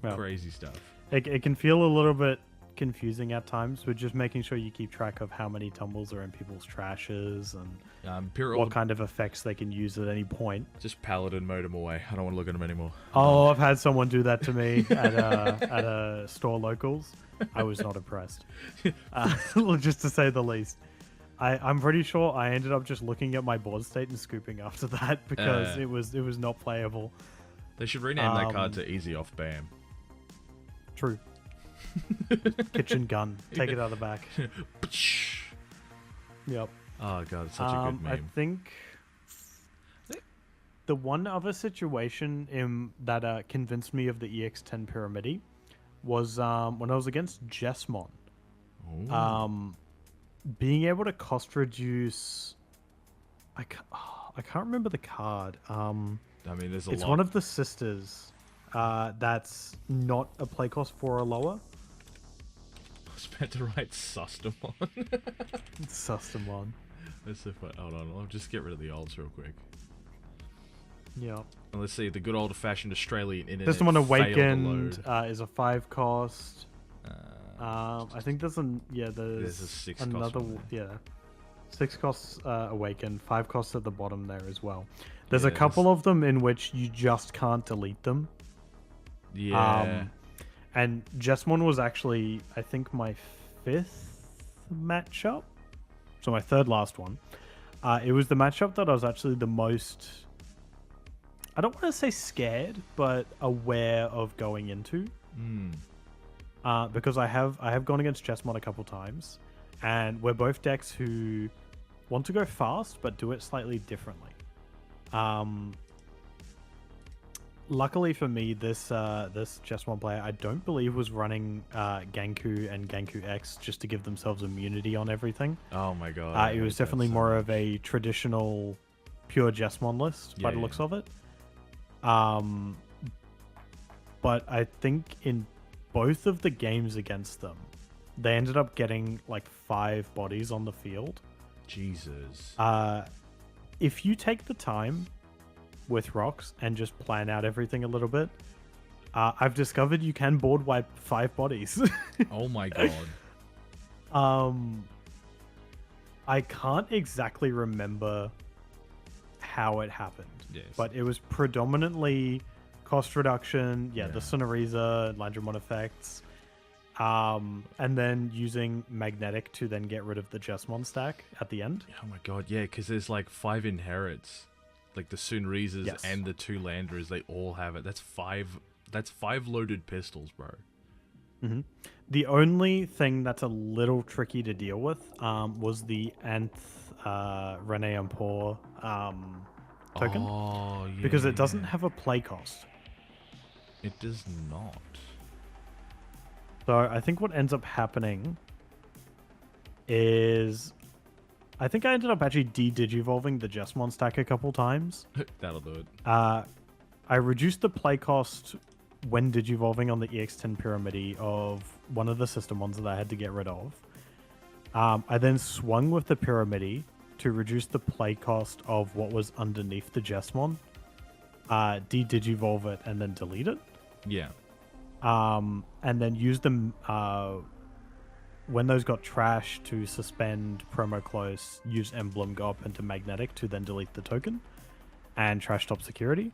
Speaker 2: Well,
Speaker 1: crazy stuff.
Speaker 2: It can feel a little bit confusing at times, but just making sure you keep track of how many tumbles are in people's trashes and what kind of effects they can use at any point.
Speaker 1: Just paladin mode them away. I don't want to look at them anymore.
Speaker 2: Oh, I've had someone do that to me at a store locals. I was not impressed, just to say the least. I'm pretty sure I ended up just looking at my board state and scooping after that because it was not playable.
Speaker 1: They should rename that card to Easy Off Bam.
Speaker 2: True. Kitchen gun. Take it out of the back. Yep.
Speaker 1: Oh god, it's such a good meme.
Speaker 2: I think the one other situation that convinced me of the EX10 Pyramidi was when I was against Jesmon. Being able to cost reduce. I can't remember the card.
Speaker 1: I mean, there's a lot.
Speaker 2: It's one of the sisters. That's not a play cost 4 or lower.
Speaker 1: I was meant to write Sustamon.
Speaker 2: Sustamon.
Speaker 1: That's so fun. Hold on, I'll just get rid of the olds real quick.
Speaker 2: Yeah.
Speaker 1: And let's see, the good old-fashioned Australian internet.
Speaker 2: This one Awakened is a 5 cost. I think there's there's
Speaker 1: a 6
Speaker 2: another
Speaker 1: cost.
Speaker 2: Yeah. 6 costs Awakened, 5 costs at the bottom there as well. There's a couple of them in which you just can't delete them.
Speaker 1: Yeah.
Speaker 2: And Jesmon was actually, I think, my 5th matchup. So my 3rd last one. It was the matchup that I was actually the most, I don't want to say scared, but aware of going into. Because I have gone against Jesmon a couple times. And we're both decks who want to go fast, but do it slightly differently. Luckily for me, this Jesmon player, I don't believe was running Ganku and Ganku X just to give themselves immunity on everything.
Speaker 1: Oh my god.
Speaker 2: It was definitely more of a traditional pure Jesmon list by the looks of it. But I think in both of the games against them, they ended up getting like 5 bodies on the field.
Speaker 1: Jesus.
Speaker 2: If you take the time with rocks and just plan out everything a little bit, I've discovered you can board wipe 5 bodies.
Speaker 1: Oh my god.
Speaker 2: I can't exactly remember how it happened.
Speaker 1: Yes.
Speaker 2: But it was predominantly cost reduction, the Sonoriza, Landramon effects, and then using Magnetic to then get rid of the Jesmon stack at the end.
Speaker 1: Oh my god, yeah, because there's like 5 inherits. Like the Sunrizas and the 2 Landers, they all have it. That's 5 loaded pistols, bro.
Speaker 2: Mm-hmm. The only thing that's a little tricky to deal with was the Nth Rene Ampor token.
Speaker 1: Oh, yeah.
Speaker 2: Because it doesn't have a play cost.
Speaker 1: It does not.
Speaker 2: So I think what ends up happening is, I think I ended up actually de-digivolving the Jesmon stack a couple times.
Speaker 1: That'll do it.
Speaker 2: I reduced the play cost when digivolving on the EX10 Pyramidi of one of the system ones that I had to get rid of. I then swung with the Pyramidi to reduce the play cost of what was underneath the Jesmon. De-digivolve it and then delete it.
Speaker 1: Yeah.
Speaker 2: And then use them when those got trashed to suspend promo close, use emblem, go up into magnetic to then delete the token and trash top security.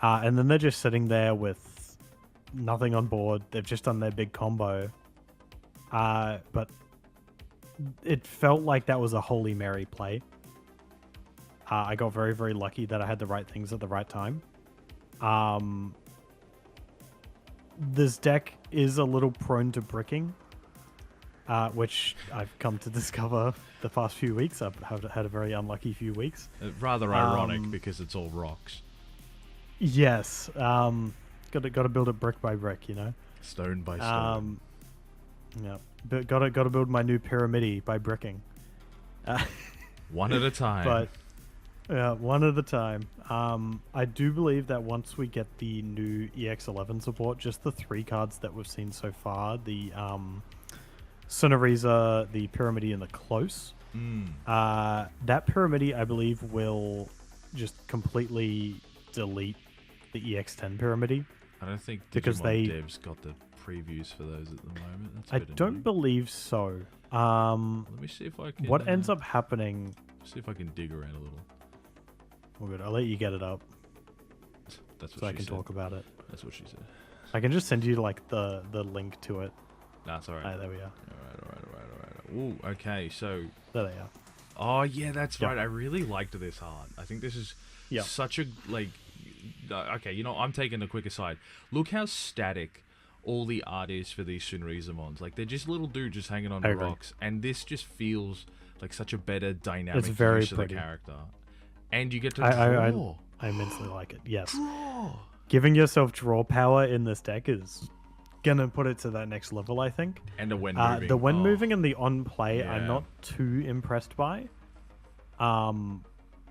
Speaker 2: And then they're just sitting there with nothing on board. They've just done their big combo. But it felt like that was a Holy Mary play. I got very, very lucky that I had the right things at the right time. This deck is a little prone to bricking, which I've come to discover the past few weeks. I've had a very unlucky few weeks.
Speaker 1: Rather ironic because it's all rocks.
Speaker 2: Yes. Got to build it brick by brick, you know?
Speaker 1: Stone by stone.
Speaker 2: Yeah. But got to build my new pyramidi by bricking.
Speaker 1: One at a time.
Speaker 2: But Yeah, one at a time. I do believe that once we get the new EX11 support, just the 3 cards that we've seen so far, the Sonoriza, the Pyramidi, and the Close, that Pyramidi, I believe, will just completely delete the EX10 Pyramidi.
Speaker 1: I don't think Digimon Dev's got the previews for those at the moment. That's
Speaker 2: I don't believe so.
Speaker 1: Let me see if I can...
Speaker 2: What ends up happening...
Speaker 1: See if I can dig around a little.
Speaker 2: Well, good. I'll let you get it up.
Speaker 1: That's what
Speaker 2: so I can talk about it.
Speaker 1: That's what she said.
Speaker 2: I can just send you like the link to it.
Speaker 1: Nah, it's alright.
Speaker 2: There we are.
Speaker 1: Alright. Ooh, okay, so...
Speaker 2: There they are.
Speaker 1: Oh, yeah, that's right. I really liked this art. I think this is such a, like... Okay, you know, I'm taking a quick aside. Look how static all the art is for these Sunrizamons. Like, they're just little dudes just hanging on the rocks. And this just feels like such a better dynamic use of the character. And you get to draw.
Speaker 2: I immensely like it, yes.
Speaker 1: Draw!
Speaker 2: Giving yourself draw power in this deck is gonna put it to that next level, I think.
Speaker 1: And the when moving.
Speaker 2: The when moving and the on play I'm not too impressed by.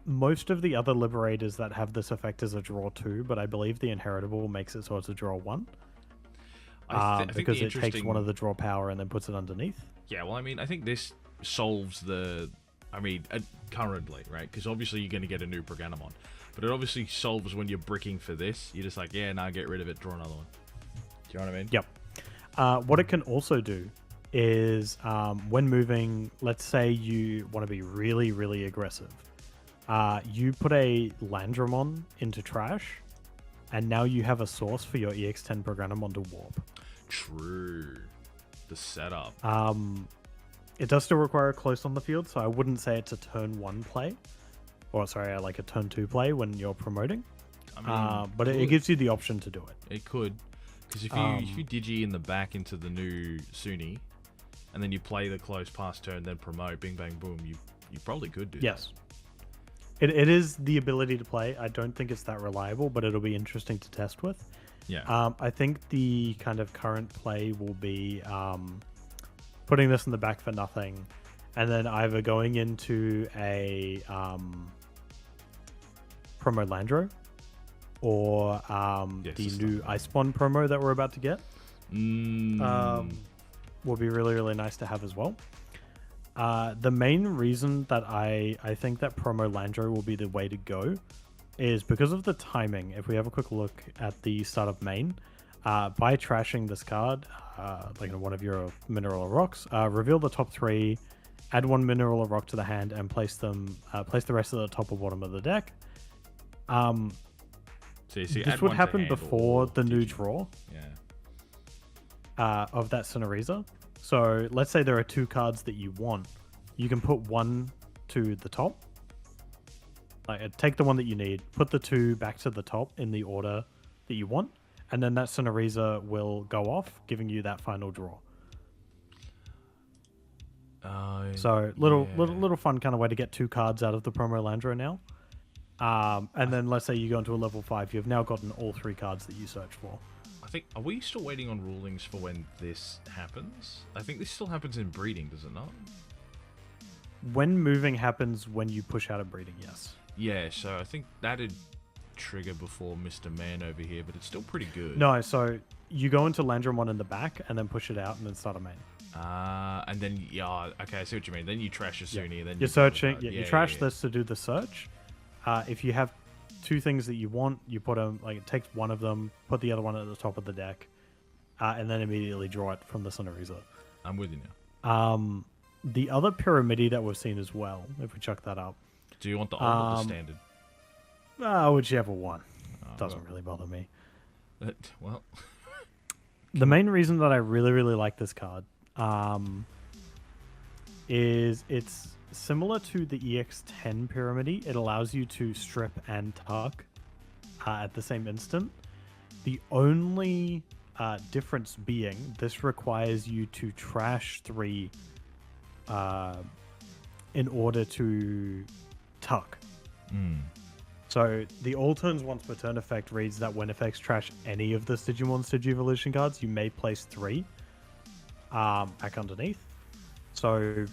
Speaker 2: Most of the other Liberators that have this effect is a draw 2, but I believe the Inheritable makes it so it's a draw 1. Because it takes one of the draw power and then puts it underneath.
Speaker 1: Yeah, well, I mean, I think this solves the... currently, right? Because obviously you're going to get a new Proganamon. But it obviously solves when you're bricking for this. You're just like, yeah, nah, get rid of it, draw another one. Do you know what I mean?
Speaker 2: Yep. What it can also do is, when moving, let's say you want to be really, really aggressive. You put a Landramon into trash, and now you have a source for your EX10 Proganamon to warp.
Speaker 1: True. The setup.
Speaker 2: It does still require a close on the field, so I wouldn't say it's a turn 1 play. Or, sorry, like a turn 2 play when you're promoting. I mean, but it gives you the option to do it.
Speaker 1: It could. Because if you digi in the back into the new Suni, and then you play the close pass turn, then promote, bing, bang, boom, you probably could do that.
Speaker 2: It is the ability to play. I don't think it's that reliable, but it'll be interesting to test with.
Speaker 1: Yeah.
Speaker 2: I think the kind of current play will be... putting this in the back for nothing, and then either going into a promo Landro, or the new Iceborne promo that we're about to get. Will be really, really nice to have as well. The main reason that I think that promo Landro will be the way to go is because of the timing. If we have a quick look at the start of main, by trashing this card, like one of your mineral or rocks, reveal the top 3, add 1 mineral or rock to the hand, and place the rest of the top or bottom of the deck. This would happen before the new draw of that Sonoriza. So let's say there are 2 cards that you want. You can put 1 to the top. Like, take the one that you need, put the 2 back to the top in the order that you want, and then that Sonoriza will go off, giving you that final draw. So little fun kind of way to get 2 cards out of the promo Landro now. And then let's say you go into a level 5, you've now gotten all 3 cards that you search for.
Speaker 1: I think, are we still waiting on rulings for when this happens? I think this still happens in breeding, does it not?
Speaker 2: When moving happens when you push out a breeding, yes.
Speaker 1: Yeah, so I think that'd trigger before Mr. Man over here, but it's still pretty good.
Speaker 2: No, so you go into Landramon in the back and then push it out and then start a main.
Speaker 1: And then, okay, I see what you mean. Then you trash your Suni, then
Speaker 2: you're searching. You trash this to do the search. If you have 2 things that you want, you put them, like, it takes one of them, put the other one at the top of the deck, and then immediately draw it from the Sonoriza.
Speaker 1: I'm with you now.
Speaker 2: The other Pyramidi that we've seen as well, if we chuck that up.
Speaker 1: Do you want the old or the standard?
Speaker 2: Whichever one. Doesn't really bother me.
Speaker 1: Well,
Speaker 2: the main reason that I really, really like this card is it's similar to the EX10 Pyramidi. It allows you to strip and tuck at the same instant. The only difference being this requires you to trash 3 in order to tuck. So the all turns once per turn effect reads that when effects trash any of the Digimon Evolution cards, you may place 3 back underneath. So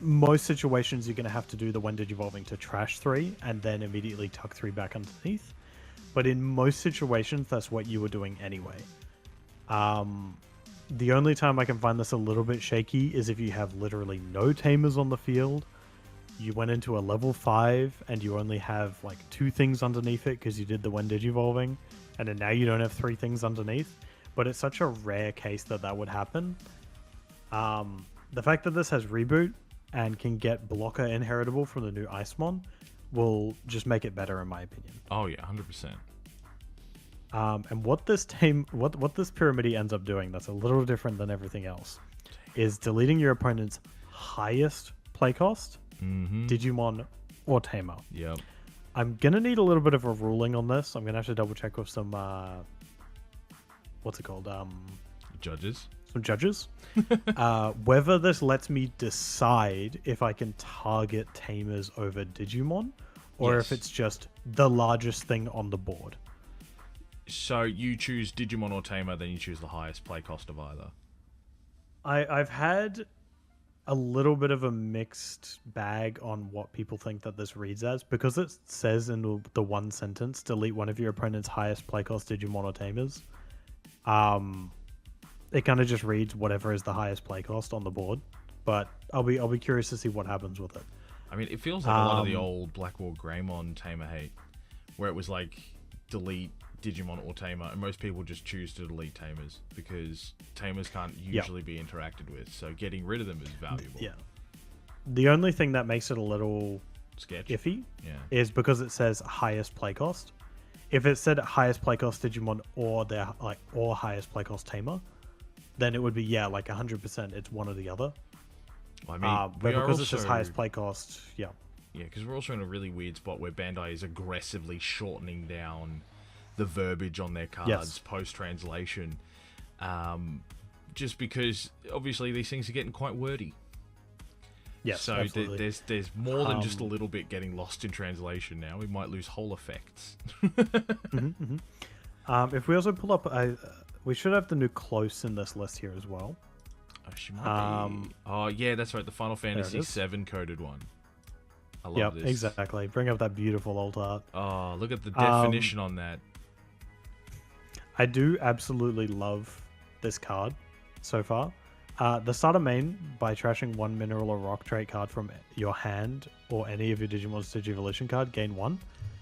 Speaker 2: most situations you're going to have to do the when digivolving to trash 3 and then immediately tuck 3 back underneath. But in most situations, that's what you were doing anyway. The only time I can find this a little bit shaky is if you have literally no tamers on the field. You went into a level 5 and you only have like 2 things underneath it because you did the when digivolving, and then now you don't have 3 things underneath. But it's such a rare case that that would happen. The fact that this has reboot and can get blocker inheritable from the new Icemon will just make it better, in my opinion.
Speaker 1: Oh yeah, 100%.
Speaker 2: And what this Pyramidi ends up doing that's a little different than everything else is deleting your opponent's highest play cost, Digimon or Tamer.
Speaker 1: Yep.
Speaker 2: I'm gonna need a little bit of a ruling on this. I'm gonna have to double check with some what's it called?
Speaker 1: Judges.
Speaker 2: Some judges. Whether this lets me decide if I can target Tamers over Digimon, or if it's just the largest thing on the board.
Speaker 1: So you choose Digimon or Tamer, then you choose the highest play cost of either.
Speaker 2: I've had a little bit of a mixed bag on what people think that this reads as, because it says in the one sentence, delete one of your opponent's highest play cost Digimon or Tamers. It kind of just reads whatever is the highest play cost on the board, but I'll be curious to see what happens with it.
Speaker 1: I mean, it feels like a lot of the old Blackwall Greymon Tamer hate, where it was like delete Digimon or Tamer, and most people just choose to delete Tamers because Tamers can't usually be interacted with, so getting rid of them is valuable.
Speaker 2: Yeah. The only thing that makes it a little
Speaker 1: sketch
Speaker 2: iffy is because it says highest play cost. If it said highest play cost Digimon or their or highest play cost Tamer, then it would be 100%. It's one or the other.
Speaker 1: I mean,
Speaker 2: but because it says highest play cost, yeah,
Speaker 1: because we're also in a really weird spot where Bandai is aggressively shortening down the verbiage on their cards post-translation, just because obviously these things are getting quite wordy.
Speaker 2: Yes,
Speaker 1: so
Speaker 2: absolutely.
Speaker 1: there's more than just a little bit getting lost in translation now. We might lose whole effects.
Speaker 2: If we also pull up, we should have the new Close in this list here as well.
Speaker 1: Oh, she might be. Oh yeah, that's right. The Final Fantasy VII coded one. I love this.
Speaker 2: Exactly. Bring up that beautiful old art.
Speaker 1: Oh, look at the definition on that.
Speaker 2: I do absolutely love this card so far. The starter main, by trashing 1 mineral or rock trait card from your hand or any of your Digimon's Digivolution card, gain 1.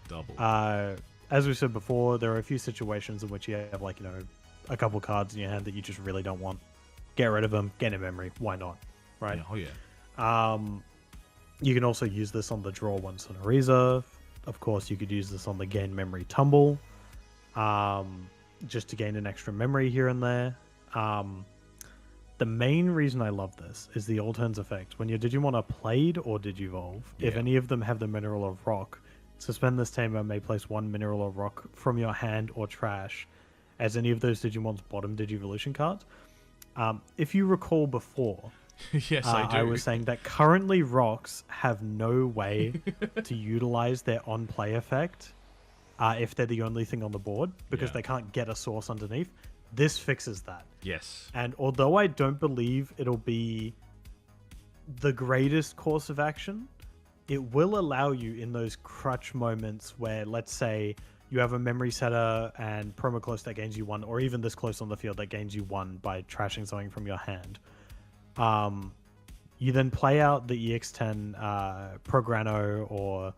Speaker 1: Double.
Speaker 2: As we said before, there are a few situations in which you have a couple cards in your hand that you just really don't want. Get rid of them, gain a memory. Why not? Right?
Speaker 1: Yeah, oh yeah.
Speaker 2: You can also use this on the draw once in a reserve. Of course, you could use this on the gain memory tumble. Just to gain an extra memory here and there. The main reason I love this is the all turns effect. When your Digimon are played or Digivolve, if any of them have the mineral or rock, suspend this Tamer may place 1 mineral or rock from your hand or trash as any of those Digimon's bottom Digivolution cards. If you recall before,
Speaker 1: yes, I do.
Speaker 2: I was saying that currently rocks have no way to utilize their on-play effect if they're the only thing on the board, because they can't get a source underneath. This fixes that.
Speaker 1: Yes.
Speaker 2: And although I don't believe it'll be the greatest course of action, it will allow you in those crutch moments where, let's say, you have a memory setter and promo close that gains you 1, or even this close on the field that gains you 1 by trashing something from your hand. You then play out the EX10 Prograno or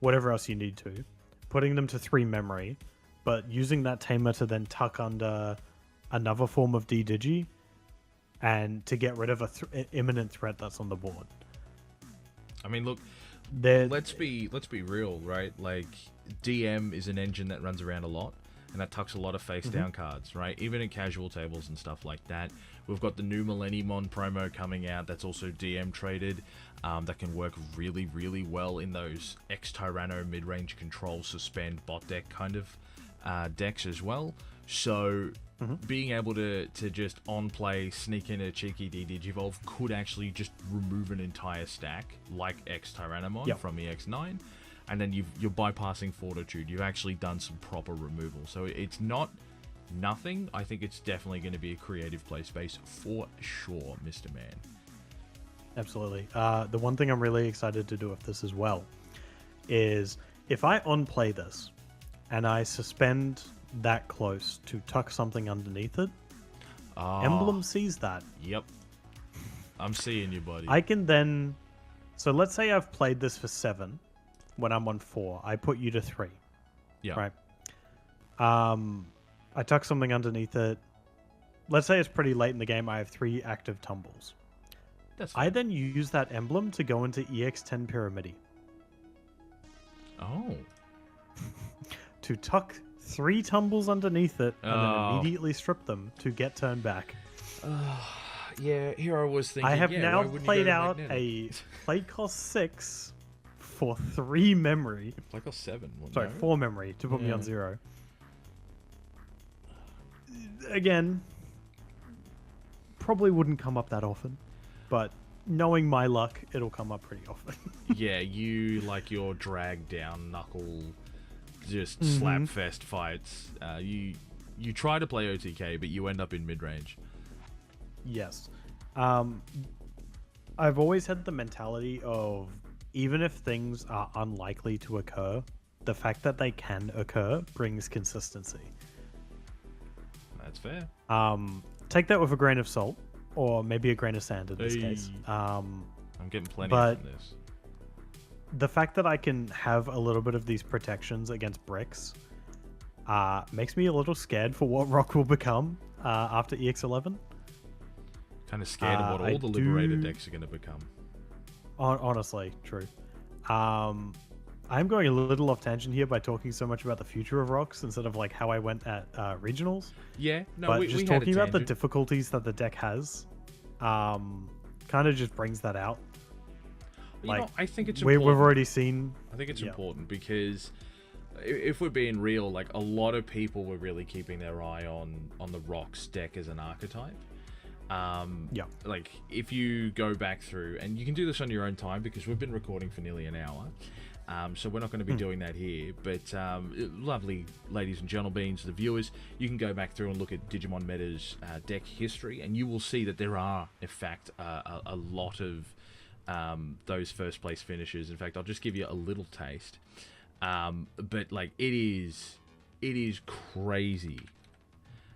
Speaker 2: whatever else you need to, putting them to 3 memory, but using that Tamer to then tuck under another form of D-Digi and to get rid of a imminent threat that's on the board.
Speaker 1: I mean, look, let's be real, right? Like, DM is an engine that runs around a lot, and that tucks a lot of face-down cards, right? Even in casual tables and stuff like that. We've got the new Millenniumon promo coming out that's also DM traded, that can work really, really well in those X-Tyranno mid-range control suspend bot deck kind of decks as well. So being able to just on-play sneak in a cheeky D-Digivolve could actually just remove an entire stack, like X-Tyrannomon from EX9, and then you're bypassing Fortitude. You've actually done some proper removal. So it's not nothing. I think it's definitely going to be a creative play space for sure, Mr. Man.
Speaker 2: Absolutely. The one thing I'm really excited to do with this as well is if I on-play this and I suspend that close to tuck something underneath it, Emblem sees that.
Speaker 1: Yep. I'm seeing you, buddy.
Speaker 2: I can then... So let's say I've played this for 7 when I'm on 4. I put you to 3.
Speaker 1: Yeah.
Speaker 2: Right. I tuck something underneath it. Let's say it's pretty late in the game. I have 3 active tumbles. I then use that emblem to go into EX10 Pyramidi.
Speaker 1: Oh.
Speaker 2: To tuck 3 tumbles underneath it and then immediately strip them to get turned back.
Speaker 1: Yeah, here I was thinking.
Speaker 2: I have now
Speaker 1: why
Speaker 2: played out a play cost 6 for 3 memory.
Speaker 1: Play cost 7. Well,
Speaker 2: Sorry,
Speaker 1: no.
Speaker 2: 4 memory to put me on 0. Again, probably wouldn't come up that often, but knowing my luck, it'll come up pretty often.
Speaker 1: Yeah, you like your drag down knuckle, just slap fest fights. You try to play OTK, but you end up in mid range.
Speaker 2: Yes. I've always had the mentality of even if things are unlikely to occur, the fact that they can occur brings consistency.
Speaker 1: That's fair.
Speaker 2: Take that with a grain of salt, or maybe a grain of sand in this case.
Speaker 1: I'm getting plenty
Speaker 2: but
Speaker 1: from this.
Speaker 2: The fact that I can have a little bit of these protections against bricks makes me a little scared for what Rock will become after EX11.
Speaker 1: Kind of scared of what all the Liberator decks are going to become.
Speaker 2: Honestly, true. I'm going a little off tangent here by talking so much about the future of Rocks instead of like how I went at regionals.
Speaker 1: Yeah, no,
Speaker 2: but
Speaker 1: we
Speaker 2: just
Speaker 1: had a
Speaker 2: talking about the
Speaker 1: tangent.
Speaker 2: difficulties that the deck has, kind of just brings that out.
Speaker 1: You know, I think it's
Speaker 2: we've
Speaker 1: important.
Speaker 2: already seen.
Speaker 1: I think it's important because if we're being real, like a lot of people were really keeping their eye on the Rocks deck as an archetype. Like if you go back through, and you can do this on your own time because we've been recording for nearly an hour, so we're not going to be doing that here, but lovely ladies and gentlemen, the viewers, you can go back through and look at Digimon Meta's deck history, and you will see that there are in fact a lot of those first place finishes. In fact, I'll just give you a little taste, but like it is crazy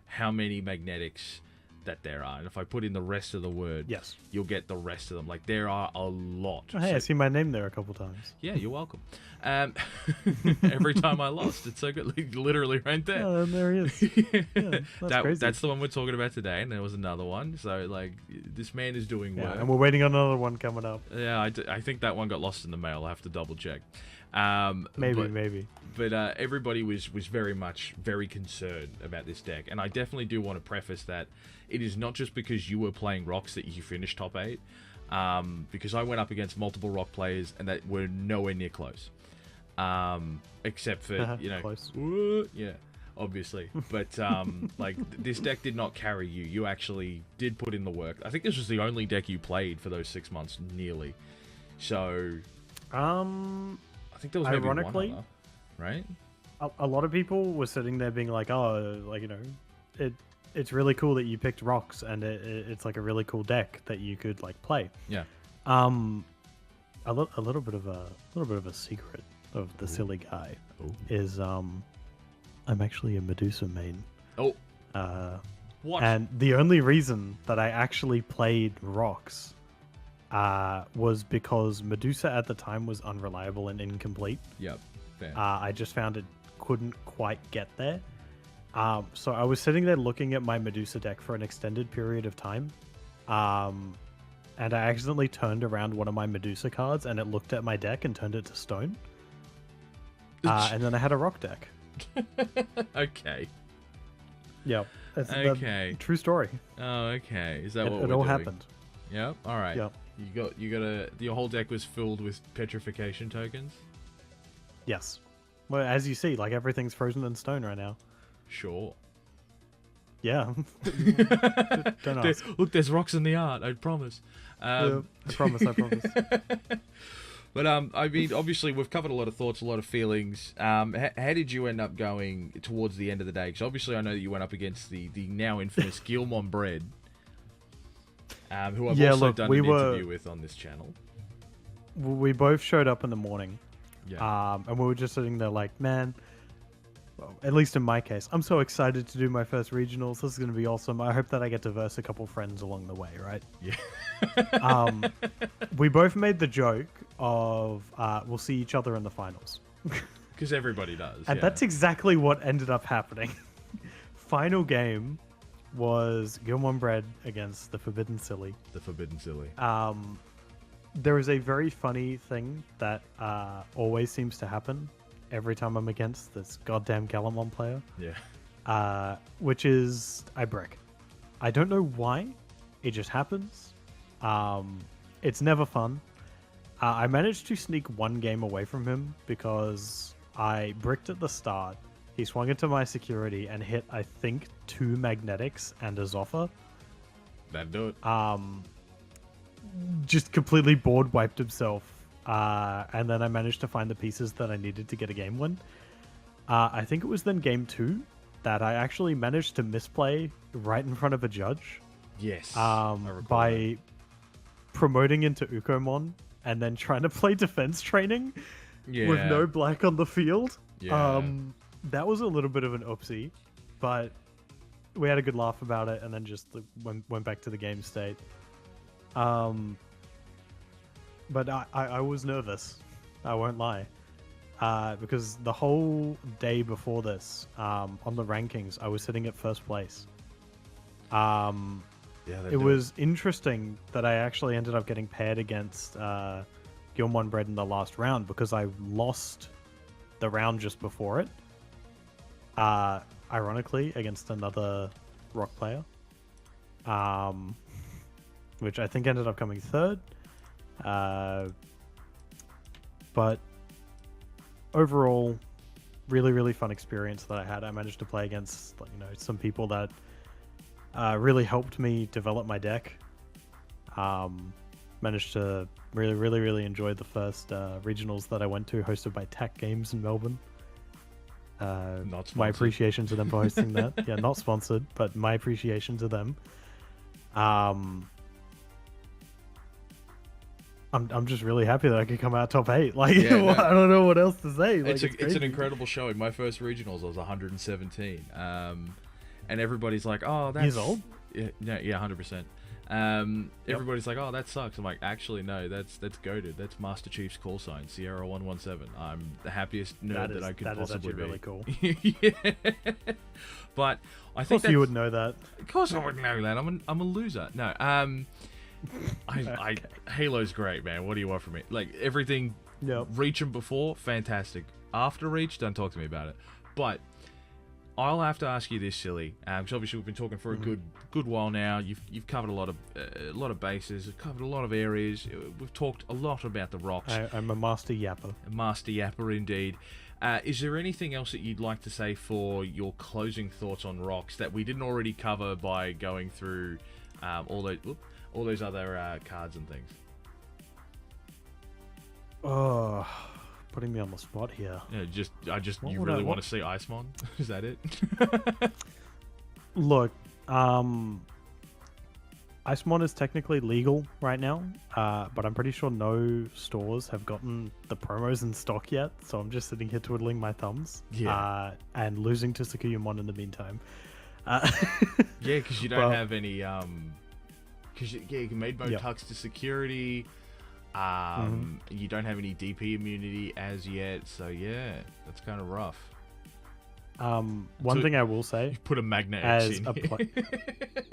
Speaker 1: how many magnetics that there are, and if I put in the rest of the word,
Speaker 2: yes,
Speaker 1: you'll get the rest of them. Like there are a lot.
Speaker 2: Oh, hey, I see my name there a couple times.
Speaker 1: Yeah, you're welcome. Every time I lost, it's so good, like, literally right there.
Speaker 2: Oh, there he is. Yeah, that's crazy.
Speaker 1: That's the one we're talking about today, and there was another one. So like, this man is doing work,
Speaker 2: and we're waiting on another one coming up.
Speaker 1: Yeah, I think that one got lost in the mail. I have to double check.
Speaker 2: Maybe.
Speaker 1: But everybody was very much very concerned about this deck, and I definitely do want to preface that it is not just because you were playing Rocks that you finished top 8, because I went up against multiple Rock players and that were nowhere near close, except for
Speaker 2: close.
Speaker 1: Yeah, obviously. But like this deck did not carry you. You actually did put in the work. I think this was the only deck you played for those 6 months, nearly. So, I think there was maybe
Speaker 2: ironically,
Speaker 1: one other, right?
Speaker 2: A lot of people were sitting there being like, "Oh, like it's really cool that you picked Rocks, and it's like a really cool deck that you could like play."
Speaker 1: Yeah.
Speaker 2: A little bit of a secret of the silly guy is I'm actually a Medusa main.
Speaker 1: Oh. What?
Speaker 2: And the only reason that I actually played Rocks was because Medusa at the time was unreliable and incomplete.
Speaker 1: Yep. Fair.
Speaker 2: I just found it couldn't quite get there. So I was sitting there looking at my Medusa deck for an extended period of time. And I accidentally turned around one of my Medusa cards and it looked at my deck and turned it to stone. And then I had a rock deck.
Speaker 1: Okay.
Speaker 2: Yeah.
Speaker 1: Okay.
Speaker 2: True story.
Speaker 1: Oh, okay. Is that what
Speaker 2: it all happened?
Speaker 1: Yep. All right.
Speaker 2: Yep.
Speaker 1: Your whole deck was filled with petrification tokens?
Speaker 2: Yes. Well, as you see, like everything's frozen in stone right now.
Speaker 1: Sure.
Speaker 2: Yeah. Don't ask.
Speaker 1: Look, there's rocks in the art, I promise.
Speaker 2: I promise.
Speaker 1: But I mean, obviously, we've covered a lot of thoughts, a lot of feelings. How did you end up going towards the end of the day? Because obviously, I know that you went up against the now infamous Gilmon Bread. who I've also done an interview with on this channel.
Speaker 2: We both showed up in the morning.
Speaker 1: Yeah.
Speaker 2: And we were just sitting there like, man, well, at least in my case, I'm so excited to do my first regionals. This is going to be awesome. I hope that I get to verse a couple friends along the way, right?
Speaker 1: Yeah.
Speaker 2: We both made the joke of we'll see each other in the finals.
Speaker 1: Because everybody does.
Speaker 2: And that's exactly what ended up happening. Final game was Gilmon Bread against the Forbidden Silly.
Speaker 1: The Forbidden Silly.
Speaker 2: There is a very funny thing that always seems to happen every time I'm against this goddamn Galamon player.
Speaker 1: Yeah.
Speaker 2: Which is I brick. I don't know why. It just happens. It's never fun. I managed to sneak one game away from him because I bricked at the start. He swung into my security and hit, I think, 2 magnetics and a Zoffa.
Speaker 1: That'd do it.
Speaker 2: Just completely board wiped himself. And then I managed to find the pieces that I needed to get a game win. I think it was then game 2 that I actually managed to misplay right in front of a judge.
Speaker 1: Yes.
Speaker 2: By promoting into Ukomon and then trying to play defense training with no black on the field.
Speaker 1: Yeah.
Speaker 2: That was a little bit of an oopsie, but we had a good laugh about it and then just went back to the game state. But I was nervous. I won't lie. Because the whole day before this, on the rankings, I was sitting at first place. It was interesting that I actually ended up getting paired against Gilmon Bread in the last round because I lost the round just before it. Ironically, against another rock player. Which I think ended up coming third. But overall, really, really fun experience that I had. I managed to play against, some people that really helped me develop my deck. Managed to really, really, really enjoy the first regionals that I went to, hosted by Tac Games in Melbourne.
Speaker 1: Not sponsored.
Speaker 2: My appreciation to them for hosting that. Yeah, not sponsored, but my appreciation to them. I'm just really happy that I could come out top 8. I don't know what else to say.
Speaker 1: It's an incredible showing. My first regionals, I was 117, and everybody's like, "Oh, that's
Speaker 2: years old."
Speaker 1: Yeah, 100%. Everybody's like, "Oh, that sucks." I'm like, "Actually, no. That's goated. That's Master Chief's call sign, Sierra 117. I'm the happiest nerd that I could possibly be."
Speaker 2: Really cool.
Speaker 1: Yeah. But I think
Speaker 2: you would know that.
Speaker 1: Of course, I would know that. I'm a loser. No. Halo's great, man. What do you want from me? Like everything.
Speaker 2: Yep.
Speaker 1: Reach and before, fantastic. After Reach, don't talk to me about it. But I'll have to ask you this, Silly, because obviously we've been talking for a good while now. You've covered a lot of bases. You've covered a lot of areas. We've talked a lot about the rocks.
Speaker 2: I'm a master yapper.
Speaker 1: A master yapper, indeed. Is there anything else that you'd like to say for your closing thoughts on rocks that we didn't already cover by going through all those other cards and things?
Speaker 2: Oh, putting me on the spot here.
Speaker 1: Yeah, you really want to see Icemon? Is that it?
Speaker 2: Look, Icemon is technically legal right now, but I'm pretty sure no stores have gotten the promos in stock yet, so I'm just sitting here twiddling my thumbs.
Speaker 1: Yeah.
Speaker 2: And losing to Sakuyamon in the meantime.
Speaker 1: Yeah, because you don't have any... Because you made Motux to security. You don't have any DP immunity as yet, so yeah, that's kind of rough.
Speaker 2: One thing I will say,
Speaker 1: you put a magnet
Speaker 2: as
Speaker 1: in
Speaker 2: a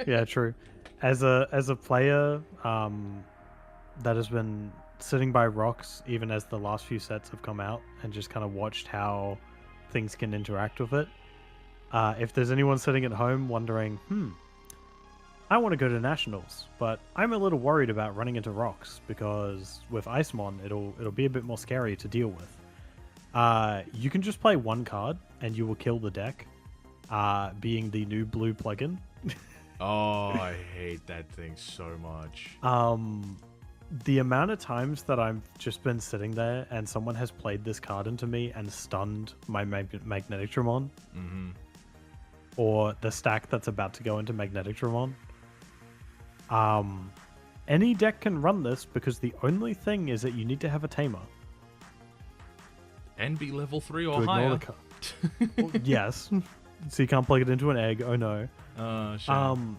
Speaker 2: yeah, true. As a player that has been sitting by rocks even as the last few sets have come out and just kind of watched how things can interact with it. If there's anyone sitting at home wondering, I want to go to nationals, but I'm a little worried about running into rocks because with Icemon, it'll be a bit more scary to deal with. You can just play one card and you will kill the deck, being the new blue plugin.
Speaker 1: Oh, I hate that thing so much.
Speaker 2: The amount of times that I've just been sitting there and someone has played this card into me and stunned my Magneticdramon, or the stack that's about to go into Magneticdramon. Any deck can run this because the only thing is that you need to have a tamer.
Speaker 1: And be level 3 or
Speaker 2: to ignore
Speaker 1: higher.
Speaker 2: the well, yes. So you can't plug it into an egg. Oh no.
Speaker 1: Shame.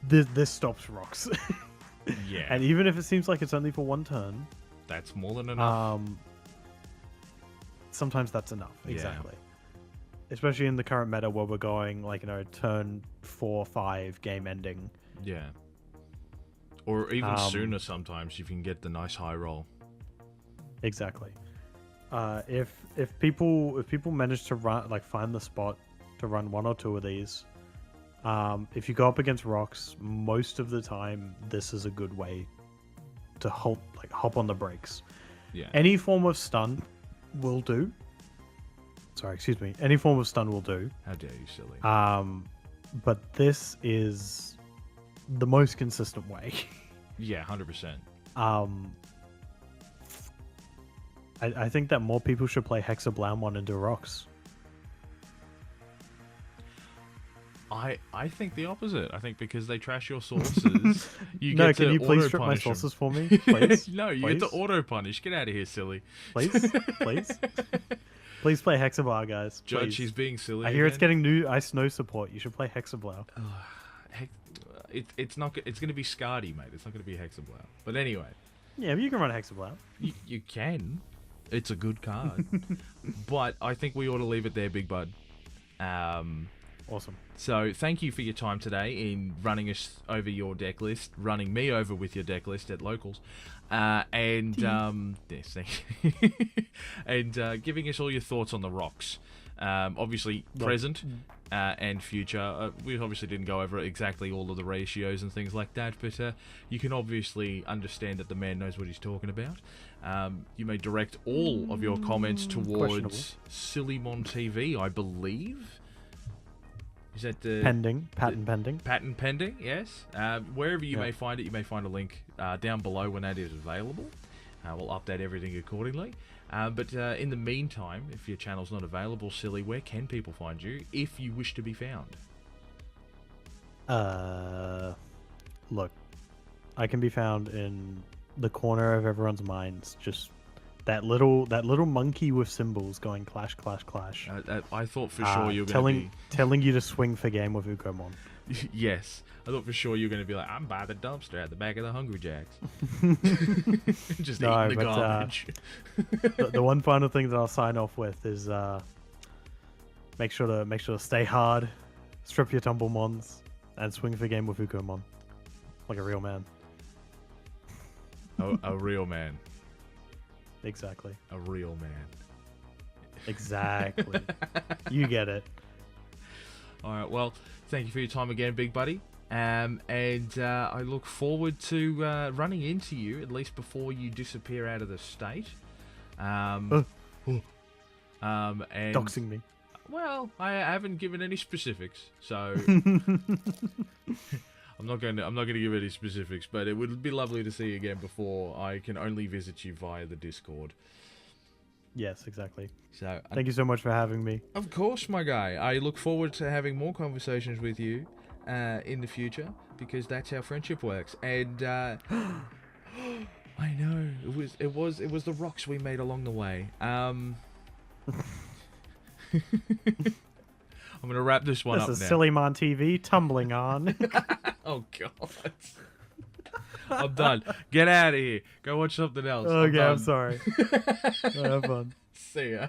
Speaker 2: This stops rocks.
Speaker 1: Yeah.
Speaker 2: And even if it seems like it's only for one turn,
Speaker 1: that's more than enough.
Speaker 2: Sometimes that's enough.
Speaker 1: Yeah.
Speaker 2: Exactly. Especially in the current meta where we're going like, turn 4-5 game ending.
Speaker 1: Yeah. Or even sooner sometimes if you can get the nice high roll.
Speaker 2: Exactly. If people manage to find the spot to run one or two of these, if you go up against rocks, most of the time this is a good way to hop on the brakes.
Speaker 1: Yeah.
Speaker 2: Any form of stun will do. Sorry, excuse me. Any form of stun will do.
Speaker 1: How dare you, silly.
Speaker 2: But this is the most consistent way.
Speaker 1: Yeah, 100%.
Speaker 2: I think that more people should play Hexablaumon into rocks.
Speaker 1: I think the opposite. I think because they trash your sources, you
Speaker 2: no,
Speaker 1: get to
Speaker 2: can you please
Speaker 1: auto
Speaker 2: strip my
Speaker 1: punish
Speaker 2: sources
Speaker 1: them.
Speaker 2: for me, please?
Speaker 1: No, you
Speaker 2: please?
Speaker 1: get to auto punish. Get out of here, silly.
Speaker 2: Please, please, please play Hexablaw, guys.
Speaker 1: Judge,
Speaker 2: please.
Speaker 1: she's being silly.
Speaker 2: I hear
Speaker 1: again.
Speaker 2: it's getting new Ice Snow support. You should play Hexablaw.
Speaker 1: It's not. It's going to be Scardy, mate. It's not going to be Hexablow. But anyway.
Speaker 2: Yeah, but you can run Hexablaw.
Speaker 1: You can. It's a good card. But I think we ought to leave it there, Big Bud.
Speaker 2: Awesome.
Speaker 1: So thank you for your time today in running us over your deck list, running me over with your deck list at locals, and yes, thank you. And giving us all your thoughts on the rocks. Obviously present and future. We obviously didn't go over exactly all of the ratios and things like that, but you can obviously understand that the man knows what he's talking about. You may direct all of your comments towards Sillimon TV, I believe. Is that the
Speaker 2: patent pending?
Speaker 1: Patent pending, yes. Wherever you may find it, you may find a link down below when that is available. We'll update everything accordingly. But in the meantime, if your channel's not available, Silly, where can people find you if you wish to be found?
Speaker 2: Look, I can be found in the corner of everyone's minds. Just that little monkey with symbols going clash, clash, clash.
Speaker 1: I thought for sure you were going to be
Speaker 2: telling you to swing for game with Ugomon.
Speaker 1: Yes, I thought for sure you were going to be like, I'm by the dumpster at the back of the Hungry Jacks. Just eating the garbage.
Speaker 2: The one final thing that I'll sign off with is make sure to stay hard, strip your Tumblemons, and swing for game with Ugomon. Like a real man.
Speaker 1: A real man.
Speaker 2: Exactly.
Speaker 1: A real man.
Speaker 2: Exactly. You get it.
Speaker 1: All right, well, thank you for your time again, big buddy. And I look forward to running into you, at least before you disappear out of the state. And
Speaker 2: doxing me.
Speaker 1: Well, I haven't given any specifics, so I'm not going to give any specifics, but it would be lovely to see you again before I can only visit you via the Discord.
Speaker 2: Yes, exactly.
Speaker 1: So
Speaker 2: thank you so much for having me.
Speaker 1: Of course, my guy. I look forward to having more conversations with you in the future, because that's how friendship works. And I know it was the rocks we made along the way. I'm gonna wrap this one up now.
Speaker 2: This is Sillimon TV tumbling on.
Speaker 1: Oh God. I'm done. Get out of here. Go watch something else.
Speaker 2: Okay, I'm sorry. Have fun.
Speaker 1: See ya.